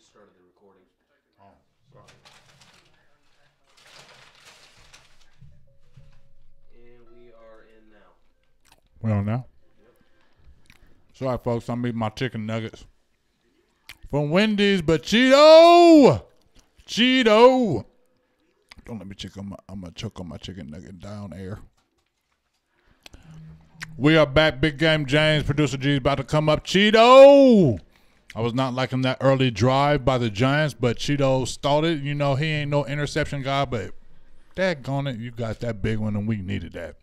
just started the recording. Oh, sorry. And we are in now. Well, now. Sorry, folks. I'm eating my chicken nuggets from Wendy's, but Cheeto! Don't let me check on I'm going to choke on my chicken nugget down air. We are back. Big Game James, producer G is about to come up. Cheeto! I was not liking that early drive by the Giants, but Cheeto stalled it. You know, he ain't no interception guy, but daggone it, you got that big one, and we needed that.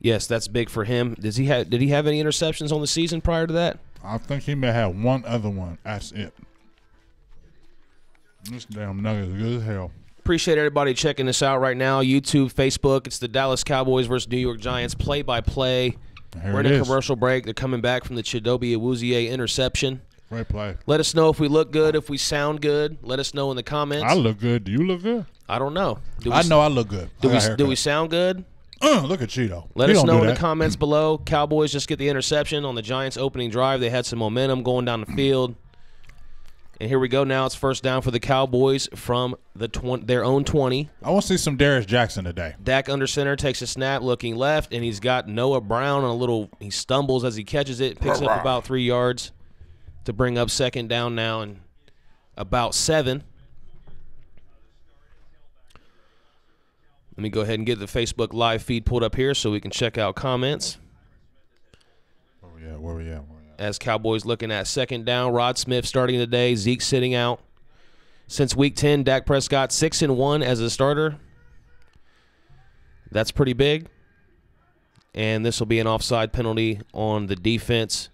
Yes, that's big for him. Did he have any interceptions on the season prior to that? I think he may have one other one. That's it. This damn nugget is good as hell. Appreciate everybody checking this out right now. YouTube, Facebook. It's the Dallas Cowboys versus New York Giants play-by-play. We're in a commercial break. They're coming back from the Chidobe Awuzie interception. Great play. Let us know if we look good, if we sound good. Let us know in the comments. I look good. Do you look good? I don't know. I know I look good. Do we sound good? Look at Cheeto. Let us know in the comments below. Cowboys just get the interception on the Giants' opening drive. They had some momentum going down the field. And here we go now. It's first down for the Cowboys from their own 20. I want to see some Darius Jackson today. Dak under center takes a snap looking left, and he's got Noah Brown on a little – he stumbles as he catches it, picks up about 3 yards to bring up second down now and about 7. Let me go ahead and get the Facebook live feed pulled up here so we can check out comments. Where we at? As Cowboys looking at second down, Rod Smith starting today, Zeke sitting out. Since Week 10, Dak Prescott 6-1 as a starter. That's pretty big. And this will be an offside penalty on the defense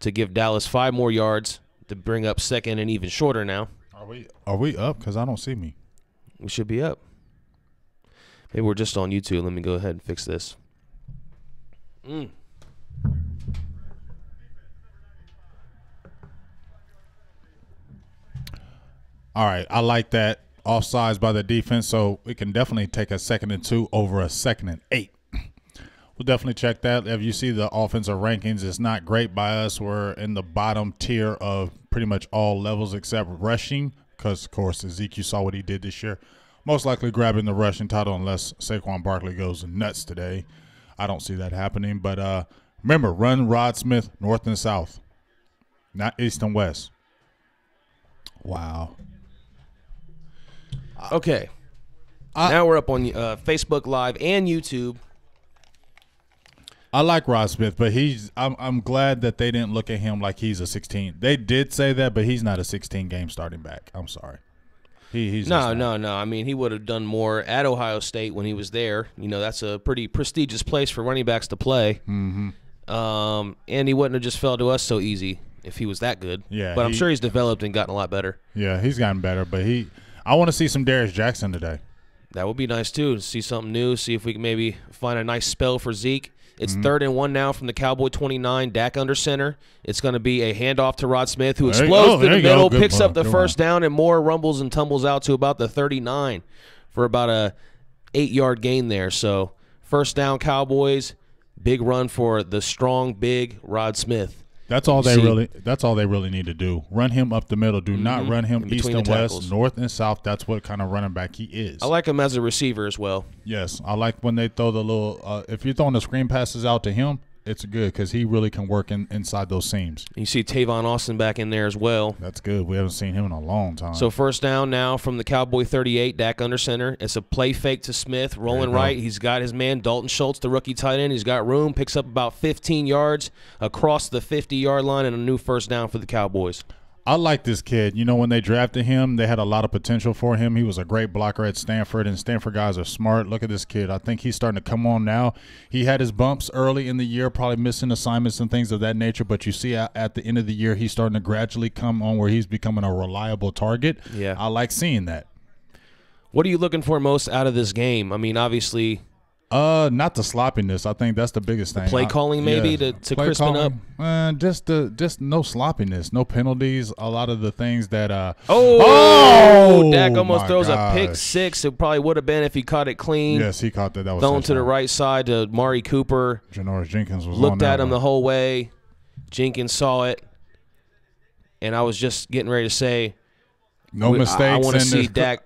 to give Dallas 5 more yards to bring up second and even shorter now. Are we up? Because I don't see me. We should be up. Maybe we're just on YouTube. Let me go ahead and fix this. All right, I like that offsides by the defense, so we can definitely take a 2nd and 2 over a 2nd and 8. We'll definitely check that. If you see the offensive rankings, it's not great by us. We're in the bottom tier of pretty much all levels except rushing because, of course, Ezekiel saw what he did this year. Most likely grabbing the rushing title unless Saquon Barkley goes nuts today. I don't see that happening. But remember, run Rod Smith north and south, not east and west. Wow. Okay. Now we're up on Facebook Live and YouTube. I like Rod Smith, but I'm glad that they didn't look at him like he's a 16. They did say that, but he's not a 16-game starting back. I'm sorry. He's no. I mean, he would have done more at Ohio State when he was there. You know, that's a pretty prestigious place for running backs to play. And he wouldn't have just fell to us so easy if he was that good. Yeah, but I'm sure he's developed and gotten a lot better. Yeah, he's gotten better, but I want to see some Darius Jackson today. That would be nice, too, to see something new, see if we can maybe find a nice spell for Zeke. It's 3rd and 1 now from the Cowboy 29, Dak under center. It's going to be a handoff to Rod Smith, who explodes to the middle, picks up the first down, and more rumbles and tumbles out to about the 39 for about a 8-yard gain there. So first down, Cowboys, big run for the strong, big Rod Smith. That's all they really need to do. Run him up the middle. Do not run him east and west, north and south. That's what kind of running back he is. I like him as a receiver as well. Yes, I like when they throw the little if you're throwing the screen passes out to him, it's good because he really can work inside those seams. You see Tavon Austin back in there as well. That's good. We haven't seen him in a long time. So first down now from the Cowboy 38, Dak under center. It's a play fake to Smith, rolling right. He's got his man Dalton Schultz, the rookie tight end. He's got room, picks up about 15 yards across the 50-yard line, and a new first down for the Cowboys. I like this kid. You know, when they drafted him, they had a lot of potential for him. He was a great blocker at Stanford, and Stanford guys are smart. Look at this kid. I think he's starting to come on now. He had his bumps early in the year, probably missing assignments and things of that nature, but you see at the end of the year, he's starting to gradually come on where he's becoming a reliable target. Yeah. I like seeing that. What are you looking for most out of this game? I mean, obviously – not the sloppiness. I think that's the biggest thing. Play calling maybe to crispen up. Just no sloppiness, no penalties. A lot of the things that. Dak almost throws a pick six. It probably would have been if he caught it clean. Yes, he caught that. That was thrown to the right side to Mari Cooper. Janoris Jenkins was looked at him the whole way. Jenkins saw it. And I was just getting ready to say, no mistakes. I want to see Dak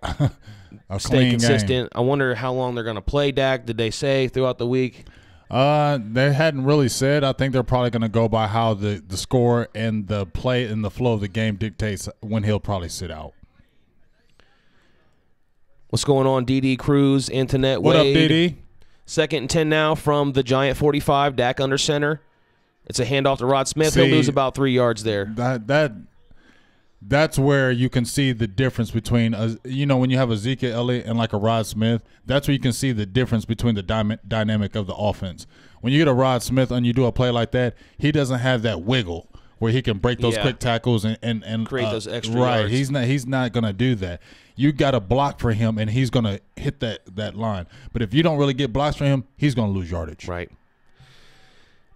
stay consistent. Game. I wonder how long they're going to play Dak. Did they say throughout the week? They hadn't really said. I think they're probably going to go by how the score and the play and the flow of the game dictates when he'll probably sit out. What's going on, DD Cruz, Antoinette Wade? What up, DD? 2nd and 10 now from the Giant 45. Dak under center. It's a handoff to Rod Smith. He'll lose about 3 yards there. That's where you can see the difference between, when you have Ezekiel Elliott and like a Rod Smith, that's where you can see the difference between the dynamic of the offense. When you get a Rod Smith and you do a play like that, he doesn't have that wiggle where he can break those quick tackles and create those extra yards. He's not going to do that. You got to block for him, and he's going to hit that line. But if you don't really get blocks for him, he's going to lose yardage. Right.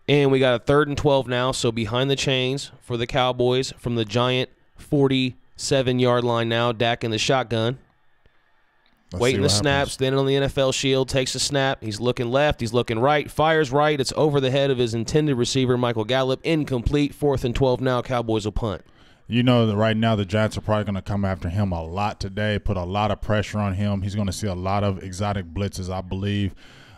And we got a 3rd and 12 now, so behind the chains for the Cowboys from the Giant 47-yard line now. Dak in the shotgun. Waiting the snap, standing on the NFL shield, takes a snap. He's looking left, he's looking right, fires right. It's over the head of his intended receiver, Michael Gallup. Incomplete. 4th and 12 now. Cowboys will punt. You know that right now the Giants are probably going to come after him a lot today, put a lot of pressure on him. He's going to see a lot of exotic blitzes, I believe.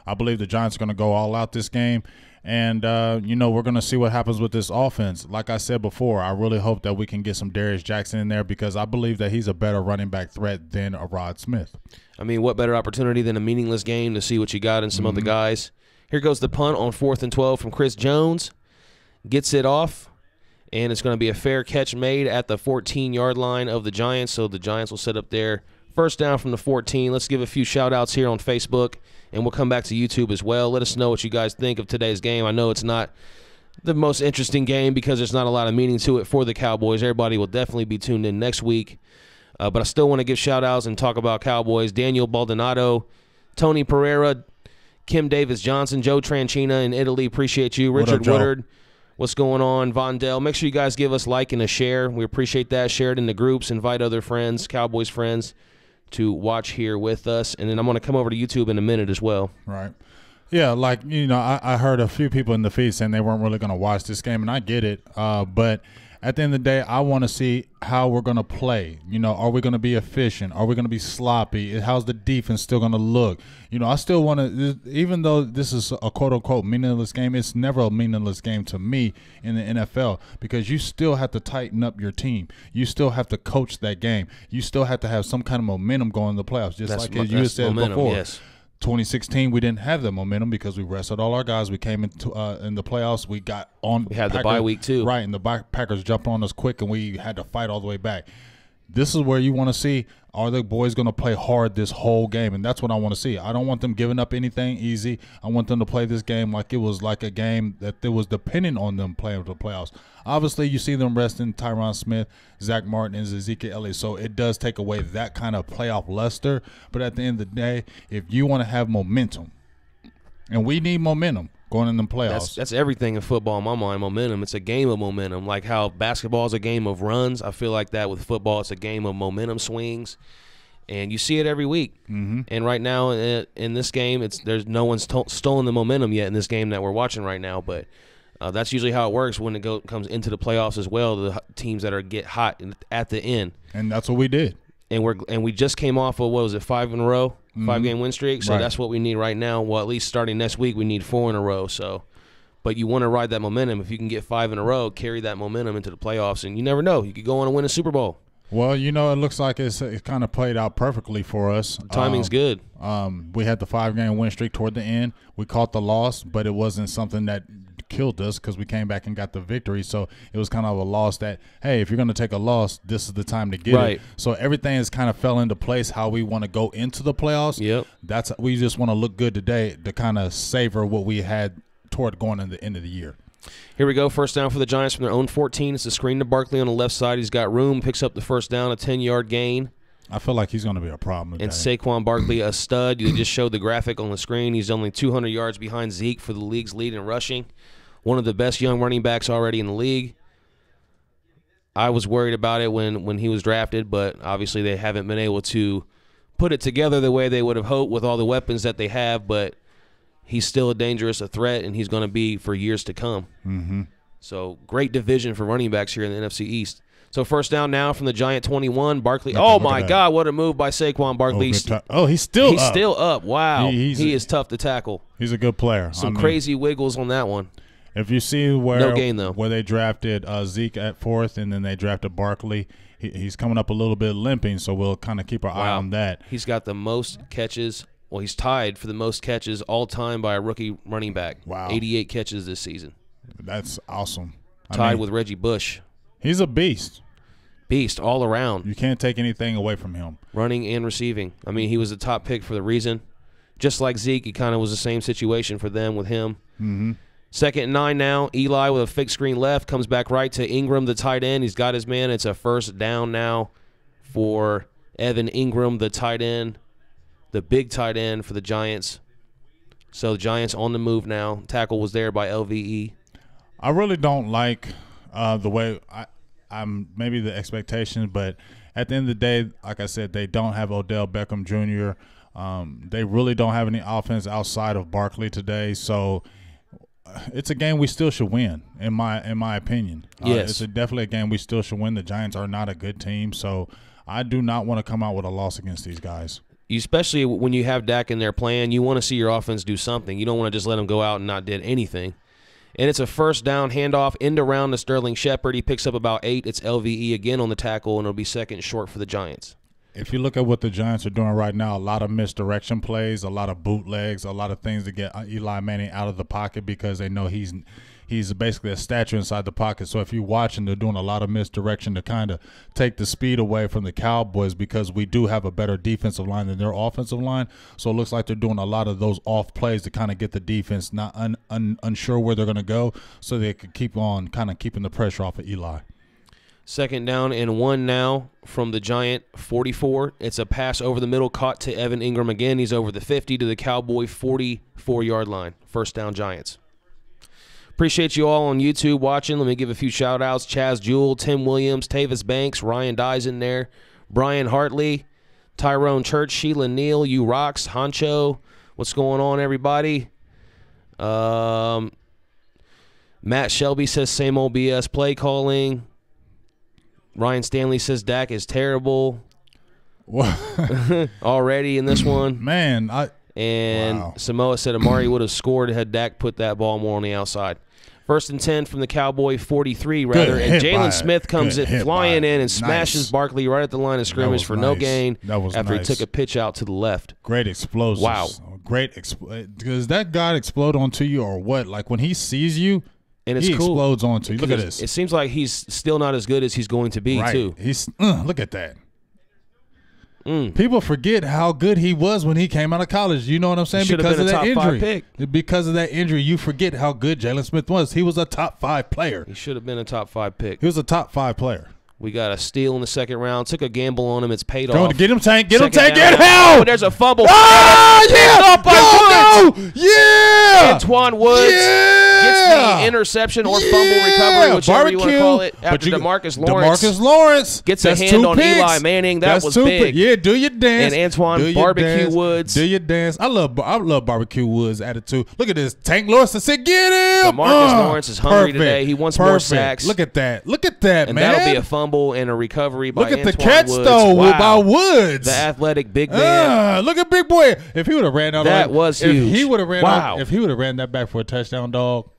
I believe the Giants are going to go all out this game. And, we're going to see what happens with this offense. Like I said before, I really hope that we can get some Darius Jackson in there because I believe that he's a better running back threat than a Rod Smith. I mean, what better opportunity than a meaningless game to see what you got in some other guys. Here goes the punt on 4th and 12 from Chris Jones. Gets it off. And it's going to be a fair catch made at the 14-yard line of the Giants, so the Giants will set up there. First down from the 14. Let's give a few shout-outs here on Facebook, and we'll come back to YouTube as well. Let us know what you guys think of today's game. I know it's not the most interesting game because there's not a lot of meaning to it for the Cowboys. Everybody will definitely be tuned in next week. But I still want to give shout-outs and talk about Cowboys. Daniel Baldonado, Tony Pereira, Kim Davis-Johnson, Joe Tranchina in Italy. Appreciate you. Richard Woodard. What's going on, Vondell? Make sure you guys give us a like and a share. We appreciate that. Share it in the groups. Invite other friends, Cowboys friends, to watch here with us. And then I'm going to come over to YouTube in a minute as well. Right. Yeah, I heard a few people in the feed saying they weren't really going to watch this game, and I get it. But at the end of the day, I want to see how we're going to play. Are we going to be efficient? Are we going to be sloppy? How's the defense still going to look? I still want to, even though this is a quote-unquote meaningless game, it's never a meaningless game to me in the NFL because you still have to tighten up your team. You still have to coach that game. You still have to have some kind of momentum going in the playoffs, just like you had said before. Yes. 2016, we didn't have the momentum because we rested all our guys. We came into in the playoffs. We got on. We had the bye week too, right? And the Packers jumped on us quick, and we had to fight all the way back. This is where you want to see, are the boys going to play hard this whole game? And that's what I want to see. I don't want them giving up anything easy. I want them to play this game like it was like a game that was dependent on them playing for the playoffs. Obviously, you see them resting Tyron Smith, Zach Martin, and Ezekiel Elliott. So it does take away that kind of playoff luster. But at the end of the day, if you want to have momentum, and we need momentum going in the playoffs. That's everything in football in my mind, momentum. It's a game of momentum. Like how basketball is a game of runs, I feel like that with football. It's a game of momentum swings, and you see it every week. And right now in this game, there's no one's stolen the momentum yet in this game that we're watching right now, but that's usually how it works when it comes into the playoffs as well, the teams that get hot at the end. And that's what we did. And we just came off of, what was it, 5 in a row? 5-game win streak, so that's what we need right now. Well, at least starting next week, we need 4 in a row. So, but you want to ride that momentum. If you can get 5 in a row, carry that momentum into the playoffs, and you never know, you could go on and win a Super Bowl. Well, it looks like it's kind of played out perfectly for us. The timing's good. We had the 5-game win streak toward the end. We caught the loss, but it wasn't something that killed us because we came back and got the victory. So it was kind of a loss that, hey, if you're going to take a loss, this is the time to get it. So everything has kind of fell into place how we want to go into the playoffs. Yep. We just want to look good today to kind of savor what we had toward going in the end of the year. Here we go. First down for the Giants from their own 14. It's a screen to Barkley on the left side. He's got room, picks up the first down, a 10-yard gain. I feel like he's going to be a problem today. And Saquon Barkley, a stud. They just showed the graphic on the screen. He's only 200 yards behind Zeke for the league's lead in rushing. One of the best young running backs already in the league. I was worried about it when he was drafted, but obviously they haven't been able to put it together the way they would have hoped with all the weapons that they have, but he's still a dangerous threat, and he's going to be for years to come. So great division for running backs here in the NFC East. So first down now from the Giant 21. Barkley. Oh, my God, what a move by Saquon Barkley. He's still up. Still up. Wow. He is tough to tackle. He's a good player. Some crazy wiggles on that one. If you see where no gain, though. Where they drafted Zeke at 4th and then they drafted Barkley, he's coming up a little bit limping, so we'll kind of keep our eye on that. He's got the most catches. Well, he's tied for the most catches all time by a rookie running back. Wow. 88 catches this season. That's awesome. Tied with Reggie Bush. He's a beast. Beast all around. You can't take anything away from him. Running and receiving. I mean, he was a top pick for the reason. Just like Zeke, it kind of was the same situation for them with him. Mm-hmm. 2nd and 9 now. Eli with a fake screen left. Comes back right to Ingram, the tight end. He's got his man. It's a first down now for Evan Ingram, the tight end. The big tight end for the Giants. So the Giants on the move now. Tackle was there by LVE. I really don't like the way I'm maybe the expectations, but at the end of the day, like I said, they don't have Odell Beckham Jr. They really don't have any offense outside of Barkley today, so it's a game we still should win, in my opinion. Yes. It's definitely a game we still should win. The Giants are not a good team, so I do not want to come out with a loss against these guys. Especially when you have Dak in their plan, you want to see your offense do something. You don't want to just let them go out and not did anything. And it's a first down handoff end around to Sterling Shepard. He picks up about 8. It's LVE again on the tackle, and it'll be 2nd short for the Giants. If you look at what the Giants are doing right now, a lot of misdirection plays, a lot of bootlegs, a lot of things to get Eli Manning out of the pocket because they know he's basically a statue inside the pocket. So if you're watching, they're doing a lot of misdirection to kind of take the speed away from the Cowboys because we do have a better defensive line than their offensive line. So it looks like they're doing a lot of those off plays to kind of get the defense not unsure where they're going to go so they can keep on kind of keeping the pressure off of Eli. 2nd down and 1 now from the Giant 44. It's a pass over the middle caught to Evan Ingram again. He's over the 50 to the Cowboy 44-yard line. First down Giants. Appreciate you all on YouTube watching. Let me give a few shout-outs. Chaz Jewell, Tim Williams, Tavis Banks, Ryan Dyes in there, Brian Hartley, Tyrone Church, Sheila Neal, You Rocks, Honcho. What's going on, everybody? Matt Shelby says same old BS play calling. Ryan Stanley says Dak is terrible. Already in this one. Man, wow. Samoa said Amari would have scored had Dak put that ball more on the outside. 1st and 10 from the Cowboy 43, rather. And Jalen Smith comes flying in and smashes Barkley right at the line of scrimmage for no gain after he took a pitch out to the left. Great explosives. Wow. Does that guy explode onto you or what? Like when he sees you, and it's he cool. explodes onto you. Look at this. It seems like he's still not as good as he's going to be, too. Look at that. People forget how good he was when he came out of college. You know what I'm saying? Because of that injury. Because of that injury, you forget how good Jalen Smith was. He was a top 5 player. He should have been a top 5 pick. He was a top 5 player. We got a steal in the 2nd round. Took a gamble on him. It's paid off. Get him, Tank. Get him, Tank. Get him. Oh, there's a fumble. Ah, yeah. Go. Yeah. Antoine Woods gets the interception or fumble recovery, whichever you want to call it, after DeMarcus Lawrence gets a hand on Eli Manning. That was big. Yeah, do your dance. And Antoine Barbecue Woods. Do your dance. I love Barbecue Woods' attitude. Look at this. Tank Lawrence said, get him. DeMarcus Lawrence is hungry today. He wants more sacks. Look at that. Look at that, and man. That'll be a fumble and a recovery by Antoine Woods. Look at the catch, Woods. though, by Wow. Woods. The athletic big man. Look at Big Boy. If he would have ran out, that was huge. If he would have ran that back for a touchdown, dog,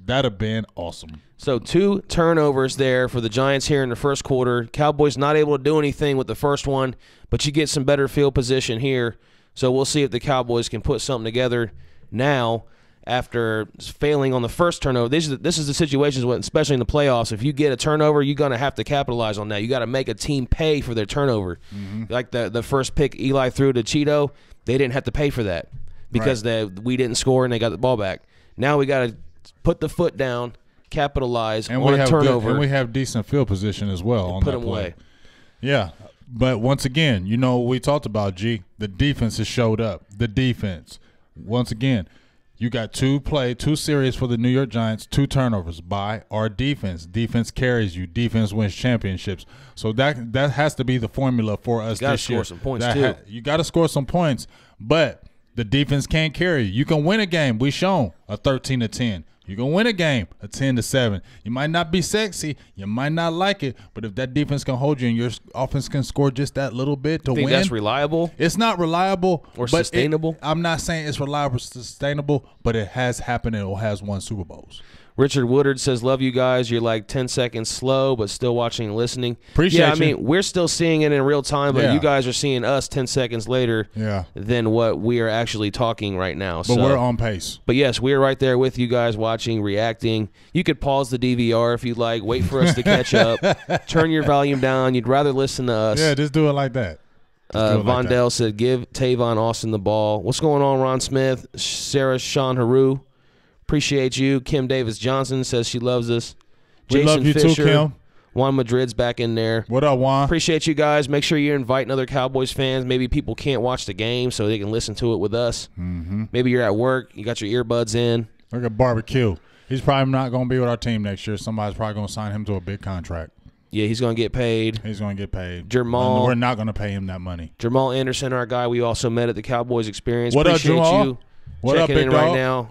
that'd have been awesome. So 2 turnovers there for the Giants here in the first quarter. Cowboys not able to do anything with the first one, but you get some better field position here. So we'll see if the Cowboys can put something together now after failing on the first turnover. This is the situations, especially in the playoffs. If you get a turnover, you're going to have to capitalize on that. You got to make a team pay for their turnover. Like the first pick Eli threw to Cheeto, they didn't have to pay for that because we didn't score and they got the ball back. Now we got to put the foot down, capitalize on a turnover. And we have decent field position as well on put that them play. away. Yeah, but once again, you know what we talked about, G. The defense has showed up. The defense. Once again, you got 2 series for the New York Giants, 2 turnovers by our defense. Defense carries you. Defense wins championships. So that has to be the formula for us this year. You got to score some points, too. You got to score some points, but the defense can't carry you. You can win a game. We shown a 13-10. you're going to win a game, a 10-7. You might not be sexy. You might not like it. But if that defense can hold you and your offense can score just that little bit to win. That's reliable? It's not reliable. Or sustainable? I'm not saying it's reliable, sustainable, but it has happened and it has won Super Bowls. Richard Woodard says, love you guys. You're like 10 seconds slow, but still watching and listening. Appreciate you. I mean, we're still seeing it in real time, but you guys are seeing us 10 seconds later than what we are actually talking right now. But we're on pace. But, yes, we're right there with you guys watching, reacting. You could pause the DVR if you'd like. Wait for us to catch up. Turn your volume down. You'd rather listen to us. Yeah, just do it like that. Vondell said, give Tavon Austin the ball. What's going on, Ron Smith? Sarah Sean Haru. Appreciate you. Kim Davis Johnson says she loves us. We Jason love you Fisher, too, Kim. Juan Madrid's back in there. What up, Juan? Appreciate you guys. Make sure you're inviting other Cowboys fans. Maybe people can't watch the game so they can listen to it with us. Maybe you're at work. You got your earbuds in. Look at Barbecue. He's probably not going to be with our team next year. Somebody's probably going to sign him to a big contract. Yeah, he's going to get paid. He's going to get paid. Jamal. We're not going to pay him that money. Jamal Anderson, our guy we also met at the Cowboys Experience. What Appreciate up, Jamal? You what up, big in dog? right now.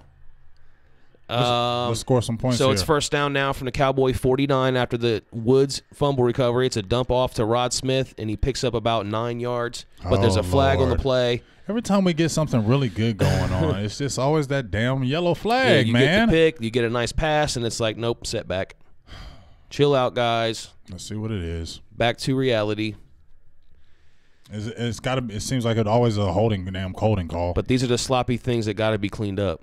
Let's score some points So here. it's first down now from the Cowboy 49 after the Woods fumble recovery. It's a dump off to Rod Smith, and he picks up about 9 yards. But there's a flag on the play. Every time we get something really good going on, it's just always that damn yellow flag, you man. You get the pick, you get a nice pass, and it's like, nope, setback. Chill out, guys. Let's see what it is. Back to reality. It's got to. It seems like it's always a holding call. But these are the sloppy things that got to be cleaned up.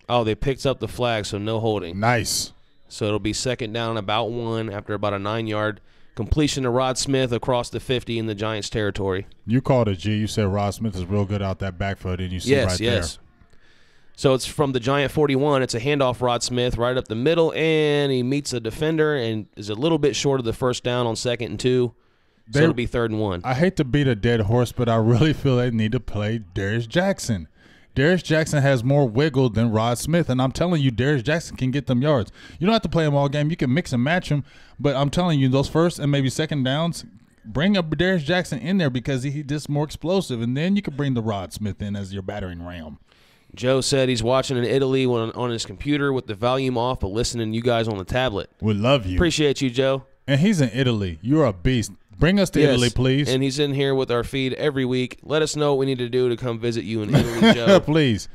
Oh, they picked up the flag, so no holding. Nice. So it'll be second down about 1 after about a 9-yard completion to Rod Smith across the 50 in the Giants' territory. You called it, G. You said Rod Smith is real good out that backfoot, and you see right there. Yes. So it's from the Giant 41. It's a handoff, Rod Smith, right up the middle, and he meets a defender and is a little bit short of the first down on 2nd and 2. So it'll be 3rd and 1. I hate to beat a dead horse, but I really feel they need to play Darius Jackson. Darius Jackson has more wiggle than Rod Smith, and I'm telling you, Darius Jackson can get them yards. You don't have to play him all game. You can mix and match him, but I'm telling you, those first and maybe second downs, bring up Darius Jackson in there because he's just more explosive, and then you can bring the Rod Smith in as your battering ram. Joe said he's watching in Italy on his computer with the volume off, but listening to you guys on the tablet. We love you. Appreciate you, Joe. And he's in Italy. You're a beast. Bring us to Italy, please. And he's in here with our feed every week. Let us know what we need to do to come visit you in Italy, Joe. Please.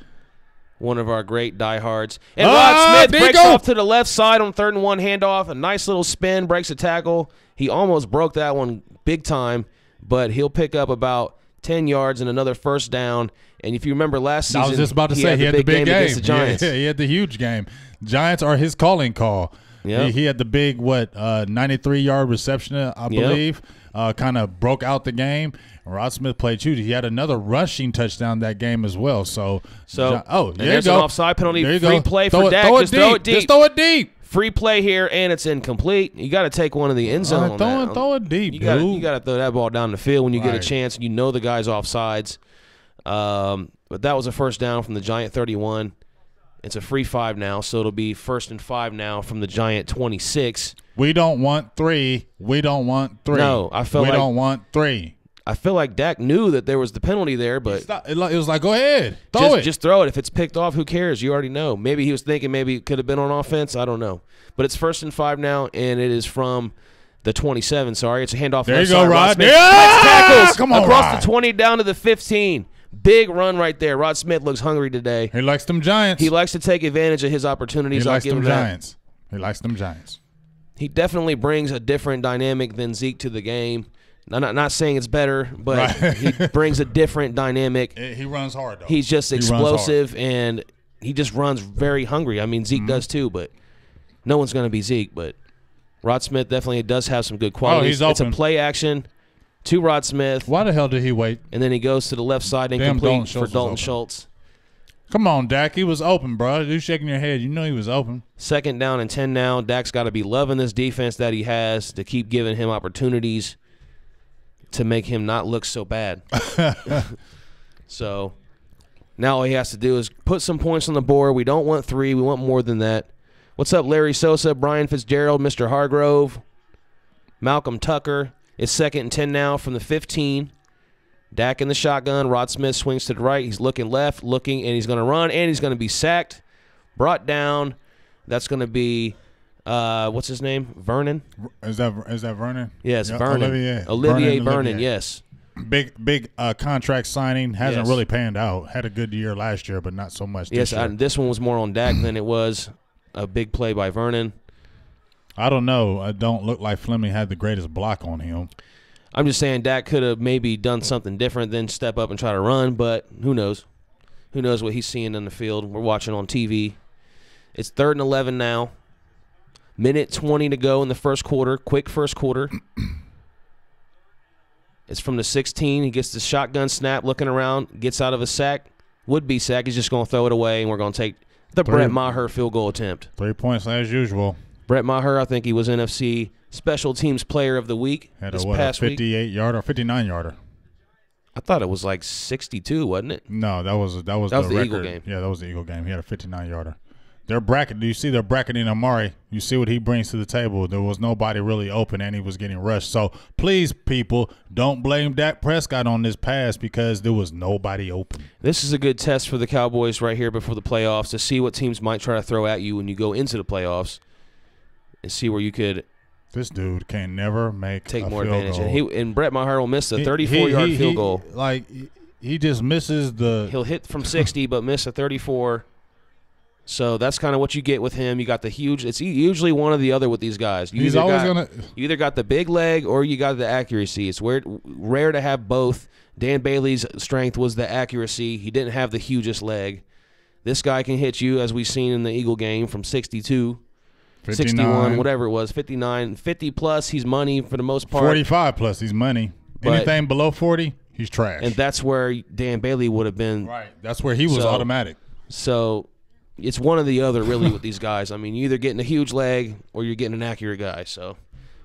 One of our great diehards. And Rod Smith breaks off to the left side on 3rd and 1 handoff. A nice little spin, breaks a tackle. He almost broke that one big time, but he'll pick up about 10 yards and another first down. And if you remember last season, I was just about to say he had the big game against the Giants. Yeah, he had the huge game. Giants are his calling call. Yep. He had the big, 93-yard reception, I believe. Kind of broke out the game. Rod Smith played huge. He had another rushing touchdown that game as well. So there you go. There's an offside penalty. Free play for Dak. Just throw it deep. Just throw it deep. Free play here, and it's inccomplete. You got to take one of the end zone. Throw it deep, you got to throw that ball down the field when you get a chance. You know the guy's offsides. But that was a first down from the Giant 31. It's a free 5 now, so it'll be 1st and 5 now from the Giant 26. We don't want 3. We don't want 3. No, we don't want 3. I feel like Dak knew that there was the penalty there, but it was like, go ahead, throw it. Just throw it. If it's picked off, who cares? You already know. Maybe he was thinking maybe it could have been on offense. I don't know. But it's 1st and 5 now, and it is from the 27. Sorry, it's a handoff. There you go, Rod. Tackles come on, across Rod. the 20 down to the 15. Big run right there. Rod Smith looks hungry today. He likes them Giants. He likes to take advantage of his opportunities. He likes them Giants. He likes them Giants. He definitely brings a different dynamic than Zeke to the game. I'm not saying it's better, but he brings a different dynamic. He runs hard, though. He's just explosive, and he just runs very hungry. I mean, Zeke does too, but no one's going to be Zeke. But Rod Smith definitely does have some good qualities. It's a play action to Rod Smith. Why the hell did he wait? And then he goes to the left side and complete for Dalton Schultz. Come on, Dak. He was open, bro. You shaking your head. You know he was open. 2nd down and 10 now. Dak's got to be loving this defense that he has to keep giving him opportunities to make him not look so bad. So now all he has to do is put some points on the board. We don't want 3. We want more than that. What's up, Larry Sosa, Brian Fitzgerald, Mr. Hargrove, Malcolm Tucker. It's 2nd and 10 now from the 15. Dak in the shotgun. Rod Smith swings to the right. He's looking left, looking, and he's going to run, and he's going to be sacked, brought down. That's going to be what's his name? Vernon. Is that Vernon? Yes, yeah, Vernon. Olivier Vernon. Yes. Big contract signing. Hasn't really panned out. Had a good year last year, but not so much this year. This one was more on Dak than it was a big play by Vernon. I don't know. I don't look like Fleming had the greatest block on him. I'm just saying Dak could have maybe done something different than step up and try to run, but who knows? Who knows what he's seeing in the field? We're watching on TV. It's 3rd and 11 now. Minute 20 to go in the first quarter. Quick first quarter. It's from the 16. He gets the shotgun snap, looking around, gets out of a sack. Would-be sack. He's just going to throw it away, and we're going to take the Brett Maher field goal attempt. 3 points as usual. Brett Maher, I think he was NFC Special Teams Player of the Week this past week. 58-yarder, 59-yarder. I thought it was like 62, wasn't it? No, that was the record. Eagle game. Yeah, that was the Eagle game. He had a 59-yarder. Their bracket. Do you see their bracketing Amari? You see what he brings to the table. There was nobody really open, and he was getting rushed. So please, people, don't blame Dak Prescott on this pass because there was nobody open. This is a good test for the Cowboys right here before the playoffs to see what teams might try to throw at you when you go into the playoffs and see where you could. This dude can never take more field advantage. goal. And Brett Maher will miss a 34-yard field goal. Like he just misses the. He'll hit from 60, but miss a 34. So that's kind of what you get with him. You got the huge. It's usually one or the other with these guys. You either got the big leg or you got the accuracy. It's rare to have both. Dan Bailey's strength was the accuracy. He didn't have the hugest leg. This guy can hit you, as we've seen in the Eagle game, from 62. 59. 61, whatever it was, 59, 50 plus, he's money for the most part. 45 plus, he's money. Anything below 40, he's trash. And that's where Dan Bailey would have been. Right. That's where he was automatic. So it's one or the other, really, with these guys. I mean, you're either getting a huge leg or you're getting an accurate guy. So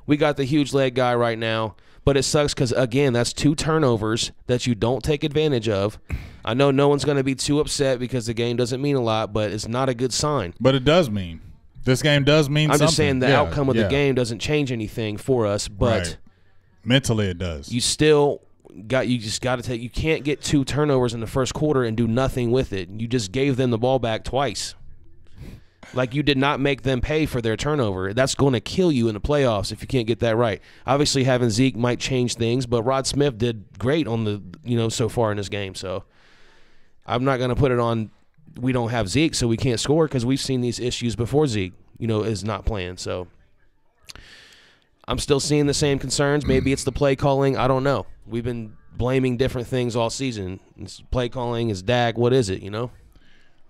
we got the huge leg guy right now. But it sucks because, again, that's 2 turnovers that you don't take advantage of. I know no one's going to be too upset because the game doesn't mean a lot, but it's not a good sign. But it does mean. This game does mean something. I'm just saying the outcome of the game doesn't change anything for us, but mentally it does. You just got to take. You can't get 2 turnovers in the first quarter and do nothing with it. You just gave them the ball back twice. Like, you did not make them pay for their turnover. That's going to kill you in the playoffs if you can't get that right. Obviously, having Zeke might change things, but Rod Smith did great on the so far in this game. So I'm not going to put it on. We don't have Zeke, so we can't score because we've seen these issues before Zeke, is not playing. So I'm still seeing the same concerns. Maybe it's the play calling. I don't know. We've been blaming different things all season. It's play calling, it's Dak. What is it,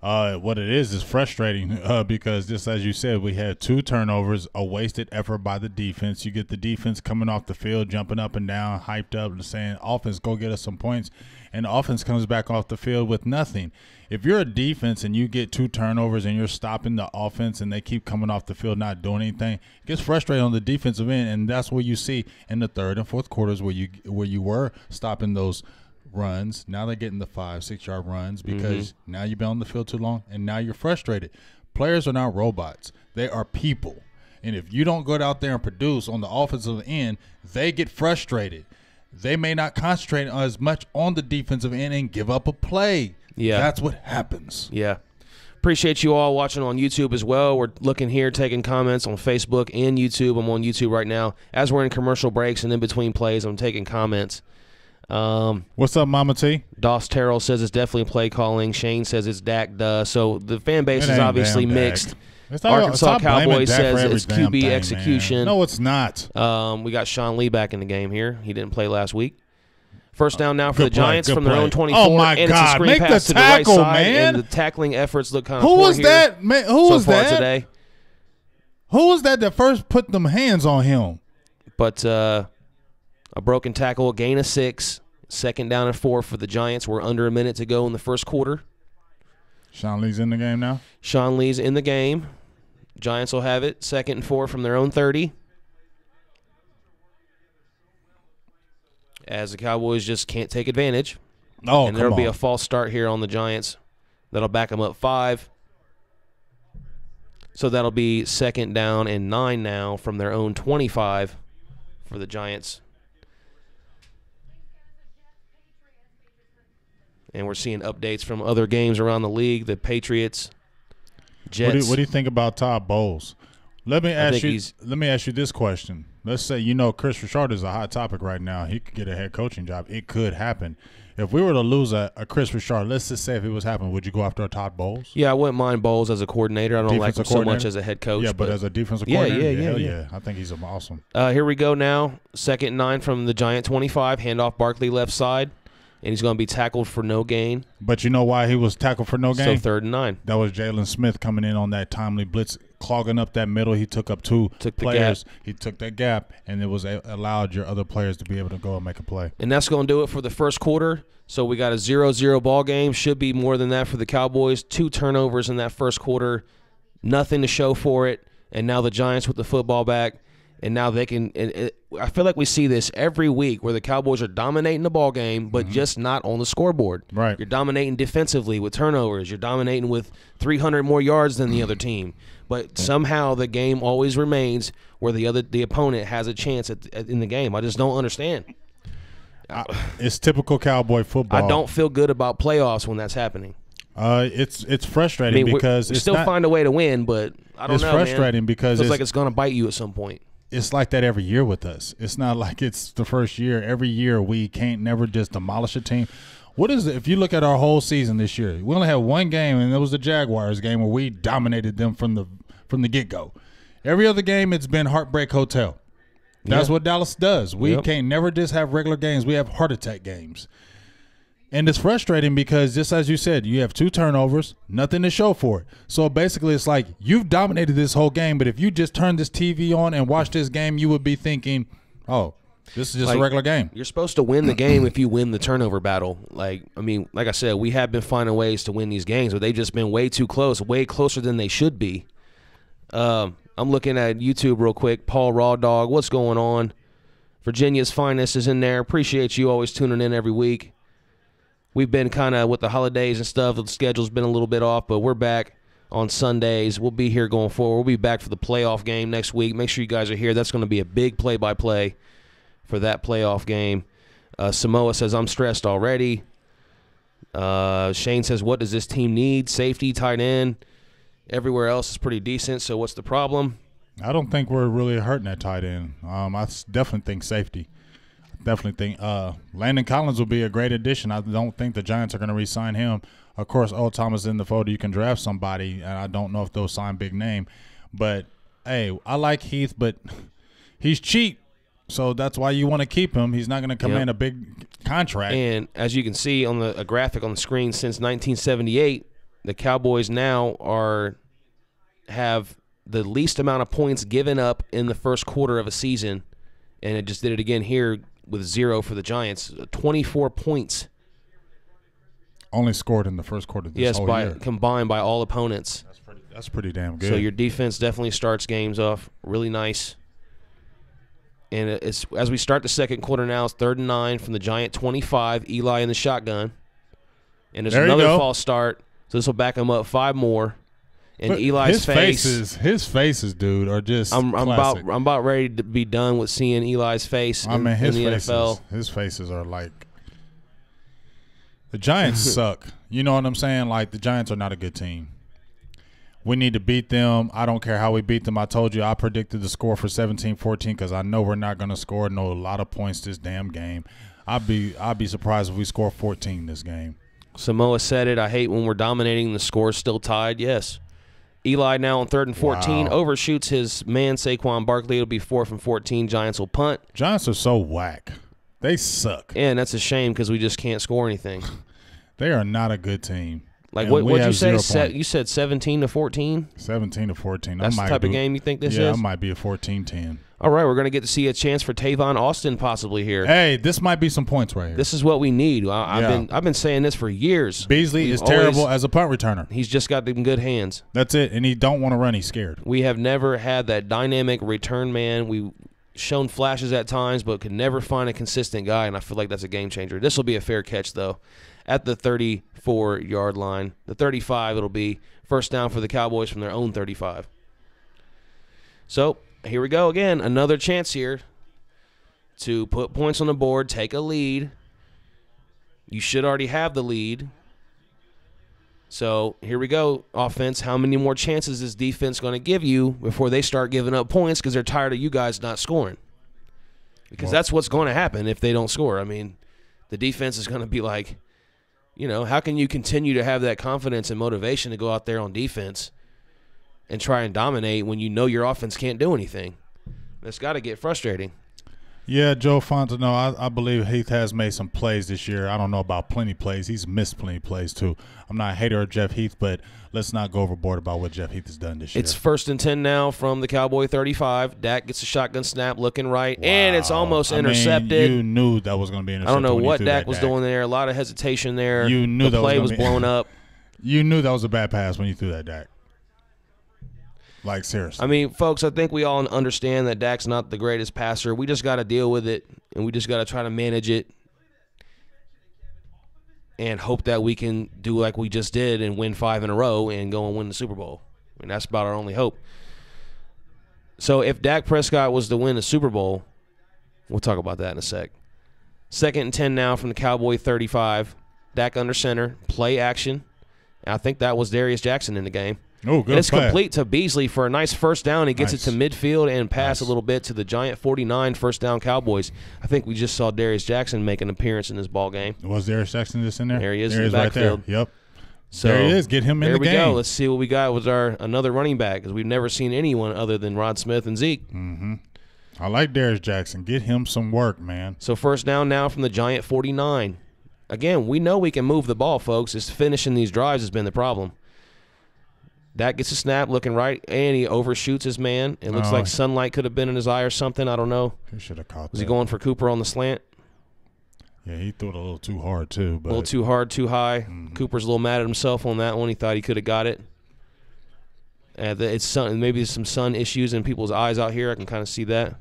What it is frustrating because just as you said, we had 2 turnovers, a wasted effort by the defense. You get the defense coming off the field, jumping up and down, hyped up and saying, offense, go get us some points. And the offense comes back off the field with nothing. If you're a defense and you get 2 turnovers and you're stopping the offense and they keep coming off the field not doing anything, it gets frustrating on the defensive end. And that's what you see in the 3rd and 4th quarters where you were stopping those runs. Now they're getting the 5-6 yard runs because now you've been on the field too long and now you're frustrated. Players are not robots. They are people. And if you don't go out there and produce on the offensive end, they get frustrated. They may not concentrate as much on the defensive end and give up a play. Yeah. That's what happens. Yeah. Appreciate you all watching on YouTube as well. We're looking here, taking comments on Facebook and YouTube. I'm on YouTube right now. As we're in commercial breaks and in between plays, I'm taking comments. What's up, Mama T? Doss Terrell says it's definitely play calling. Shane says it's Dak duh. So the fan base is obviously mixed. Arkansas Cowboys says it's QB execution. Man. No, it's not. We got Sean Lee back in the game here. He didn't play last week. First down now for the Giants from their own 24. Oh, my and God. It's a screen Make pass the to tackle, the right side, man. and the tackling efforts look kind of poor poor was here that, man? Who was that today? Who was that first put them hands on him? But a broken tackle, a gain of 6. 2nd down and 4 for the Giants. We're under a minute to go in the first quarter. Sean Lee's in the game now? Sean Lee's in the game. Giants will have it. 2nd and 4 from their own 30. As the Cowboys just can't take advantage. Oh, and there'll be a false start here on the Giants. That'll back them up 5. So that'll be 2nd down and 9 now from their own 25 for the Giants. and we're seeing updates from other games around the league. The Patriots, Jets. What do you think about Todd Bowles? Let me ask you this question. Let's say Chris Richard is a hot topic right now. He could get a head coaching job. It could happen. If we were to lose a Chris Richard, let's just say if it was happening, would you go after a Todd Bowles? Yeah, I wouldn't mind Bowles as a coordinator. I don't like him so much as a head coach. Yeah, but as a defensive coordinator, yeah. I think he's awesome. Here we go now. 2nd and 9 from the Giant 25. Handoff Barkley left side. And he's going to be tackled for no gain. But you know why he was tackled for no gain? So 3rd and 9. That was Jalen Smith coming in on that timely blitz, clogging up that middle. He took up two players. He took that gap, and it was allowed your other players to be able to go and make a play. And that's going to do it for the first quarter. So we got a 0-0 ball game. Should be more than that for the Cowboys. 2 turnovers in that first quarter. Nothing to show for it. And now the Giants with the football back. And now they can I feel like we see this every week where the Cowboys are dominating the ball game, but just not on the scoreboard. Right. You're dominating defensively with turnovers. You're dominating with 300 more yards than the other team. But somehow the game always remains where the opponent has a chance in the game. I just don't understand. It's typical Cowboy football. I don't feel good about playoffs when that's happening. It's frustrating because we still find a way to win, but I don't know. It's frustrating because it's like it's going to bite you at some point. It's like that every year with us. It's not like it's the first year. Every year we can't never just demolish a team. What is it? If you look at our whole season this year, we only had one game, and it was the Jaguars game where we dominated them from the get-go. Every other game, it's been Heartbreak Hotel. That's what Dallas does. We can't never just have regular games. We have heart attack games. And it's frustrating because, just as you said, you have 2 turnovers, nothing to show for it. So basically it's like you've dominated this whole game, but if you just turn this TV on and watch this game, you would be thinking, oh, this is just a regular game. You're supposed to win the game if you win the turnover battle. Like I said, we have been finding ways to win these games, but they've just been way too close, way closer than they should be. I'm looking at YouTube real quick. Paul Raw Dog, what's going on? Virginia's Finest is in there. Appreciate you always tuning in every week. We've been kind of with the holidays and stuff. The schedule's been a little bit off, but we're back on Sundays. We'll be here going forward. We'll be back for the playoff game next week. Make sure you guys are here. That's going to be a big play-by-play for that playoff game. Samoa says, I'm stressed already. Shane says, what does this team need? Safety, tight end. Everywhere else is pretty decent, so what's the problem? I don't think we're really hurting that tight end. I definitely think safety. Definitely think Landon Collins will be a great addition. I don't think the Giants are going to re-sign him. Of course, Old Thomas in the folder. You can draft somebody, and I don't know if they'll sign big name. But, hey, I like Heath, but he's cheap, so that's why you want to keep him. He's not going to command a big contract. And as you can see on a graphic on the screen, since 1978, the Cowboys now have the least amount of points given up in the first quarter of a season, and it just did it again here with 0 for the Giants. 24 points. Only scored in the first quarter of this whole year. Combined by all opponents. That's pretty damn good. So your defense definitely starts games off really nice. And as we start the second quarter now, it's 3rd and 9 from the Giant 25. Eli in the shotgun. And there's another false start. So this will back him up 5 more. And but Eli's his faces, dude, are just I'm about ready to be done with seeing Eli's face in the NFL. His faces are like the Giants suck. You know what I'm saying? Like, the Giants are not a good team. We need to beat them. I don't care how we beat them. I told you I predicted the score for 17-14 because I know we're not going to score a lot of points this damn game. I'd be surprised if we score 14 this game. Samoa said it. I hate when we're dominating. The score's still tied. Yes. Eli now on 3rd and 14. Overshoots his man, Saquon Barkley. It'll be 4th and 14. Giants will punt. Giants are so whack. They suck. And that's a shame because we just can't score anything. They are not a good team. Like, what did you say? You said 17-14? 17-14. That's the type of game you think this is? Yeah, it might be a 14-10. All right, we're going to get to see a chance for Tavon Austin possibly here. Hey, this might be some points right here. This is what we need. I've been saying this for years. Beasley is terrible as a punt returner. He's just got them good hands. That's it, and he don't want to run. He's scared. We have never had that dynamic return man. We've shown flashes at times, but could never find a consistent guy, and I feel like that's a game changer. This will be a fair catch, though, at the 34-yard line. The 35, it'll be first down for the Cowboys from their own 35. So here we go again. Another chance here to put points on the board, take a lead. You should already have the lead. So here we go, offense. How many more chances is defense going to give you before they start giving up points because they're tired of you guys not scoring? Because that's what's going to happen if they don't score. I mean, the defense is going to be like, you know, how can you continue to have that confidence and motivation to go out there on defense and try and dominate when you know your offense can't do anything? That's got to get frustrating. Yeah, Joe Fontenot, I believe Heath has made some plays this year. I don't know about plenty plays. He's missed plenty plays, too. I'm not a hater of Jeff Heath, but let's not go overboard about what Jeff Heath has done this year. It's 1st and 10 now from the Cowboy 35. Dak gets a shotgun snap looking right, and it's almost intercepted. You knew that was going to be intercepted. I don't know what Dak was doing there. A lot of hesitation there. You knew the play was blown up. You knew that was a bad pass when you threw that, Dak. Like, seriously. I mean, folks, I think we all understand that Dak's not the greatest passer. We just got to deal with it, and we just got to try to manage it and hope that we can do like we just did and win 5 in a row and go and win the Super Bowl. I mean, that's about our only hope. So if Dak Prescott was to win the Super Bowl, we'll talk about that in a sec. 2nd and 10 now from the Cowboy 35. Dak under center, play action. I think that was Darius Jackson in the game. Oh, good. And it's play. complete to Beasley for a nice first down. He gets it to midfield and pass a little bit to the Giant 49 first down Cowboys. I think we just saw Darius Jackson make an appearance in this ball game. Was Darius Jackson just in there? There he is in the backfield. Right there. Yep. So there he is. Get him in the game. There we go. Let's see what we got with our another running back because we've never seen anyone other than Rod Smith and Zeke. Mm-hmm. I like Darius Jackson. Get him some work, man. So first down now from the Giant 49. Again, we know we can move the ball, folks. It's finishing these drives has been the problem. Dak gets a snap, looking right, and he overshoots his man. It looks like sunlight could have been in his eye or something. I don't know. He should have caught that. Was he going for Cooper on the slant? Yeah, he threw it a little too hard, too. But a little too hard, too high. Cooper's a little mad at himself on that one. He thought he could have got it. It's sun, maybe there's some sun issues in people's eyes out here. I can kind of see that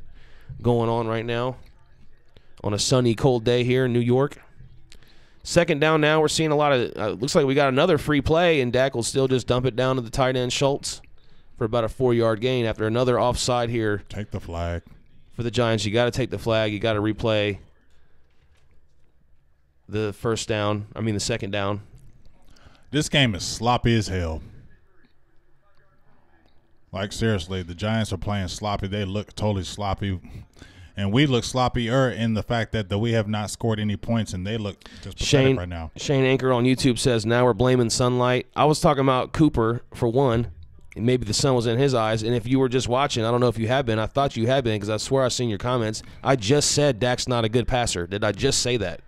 going on right now on a sunny, cold day here in New York. 2nd down now, we're seeing a lot of looks like we got another free play, and Dak will still just dump it down to the tight end Schultz for about a 4-yard gain after another offside here. Take the flag. For the Giants, you got to take the flag. You got to replay the 2nd down. This game is sloppy as hell. Like, seriously, the Giants are playing sloppy. They look totally sloppy. And we look sloppier in the fact that we have not scored any points, and they look just pathetic right now. Shane Anchor on YouTube says, now we're blaming sunlight. I was talking about Cooper, for one. And maybe the sun was in his eyes. And if you were just watching, I don't know if you have been. I thought you had been because I swear I've seen your comments. I just said Dak's not a good passer. Did I just say that?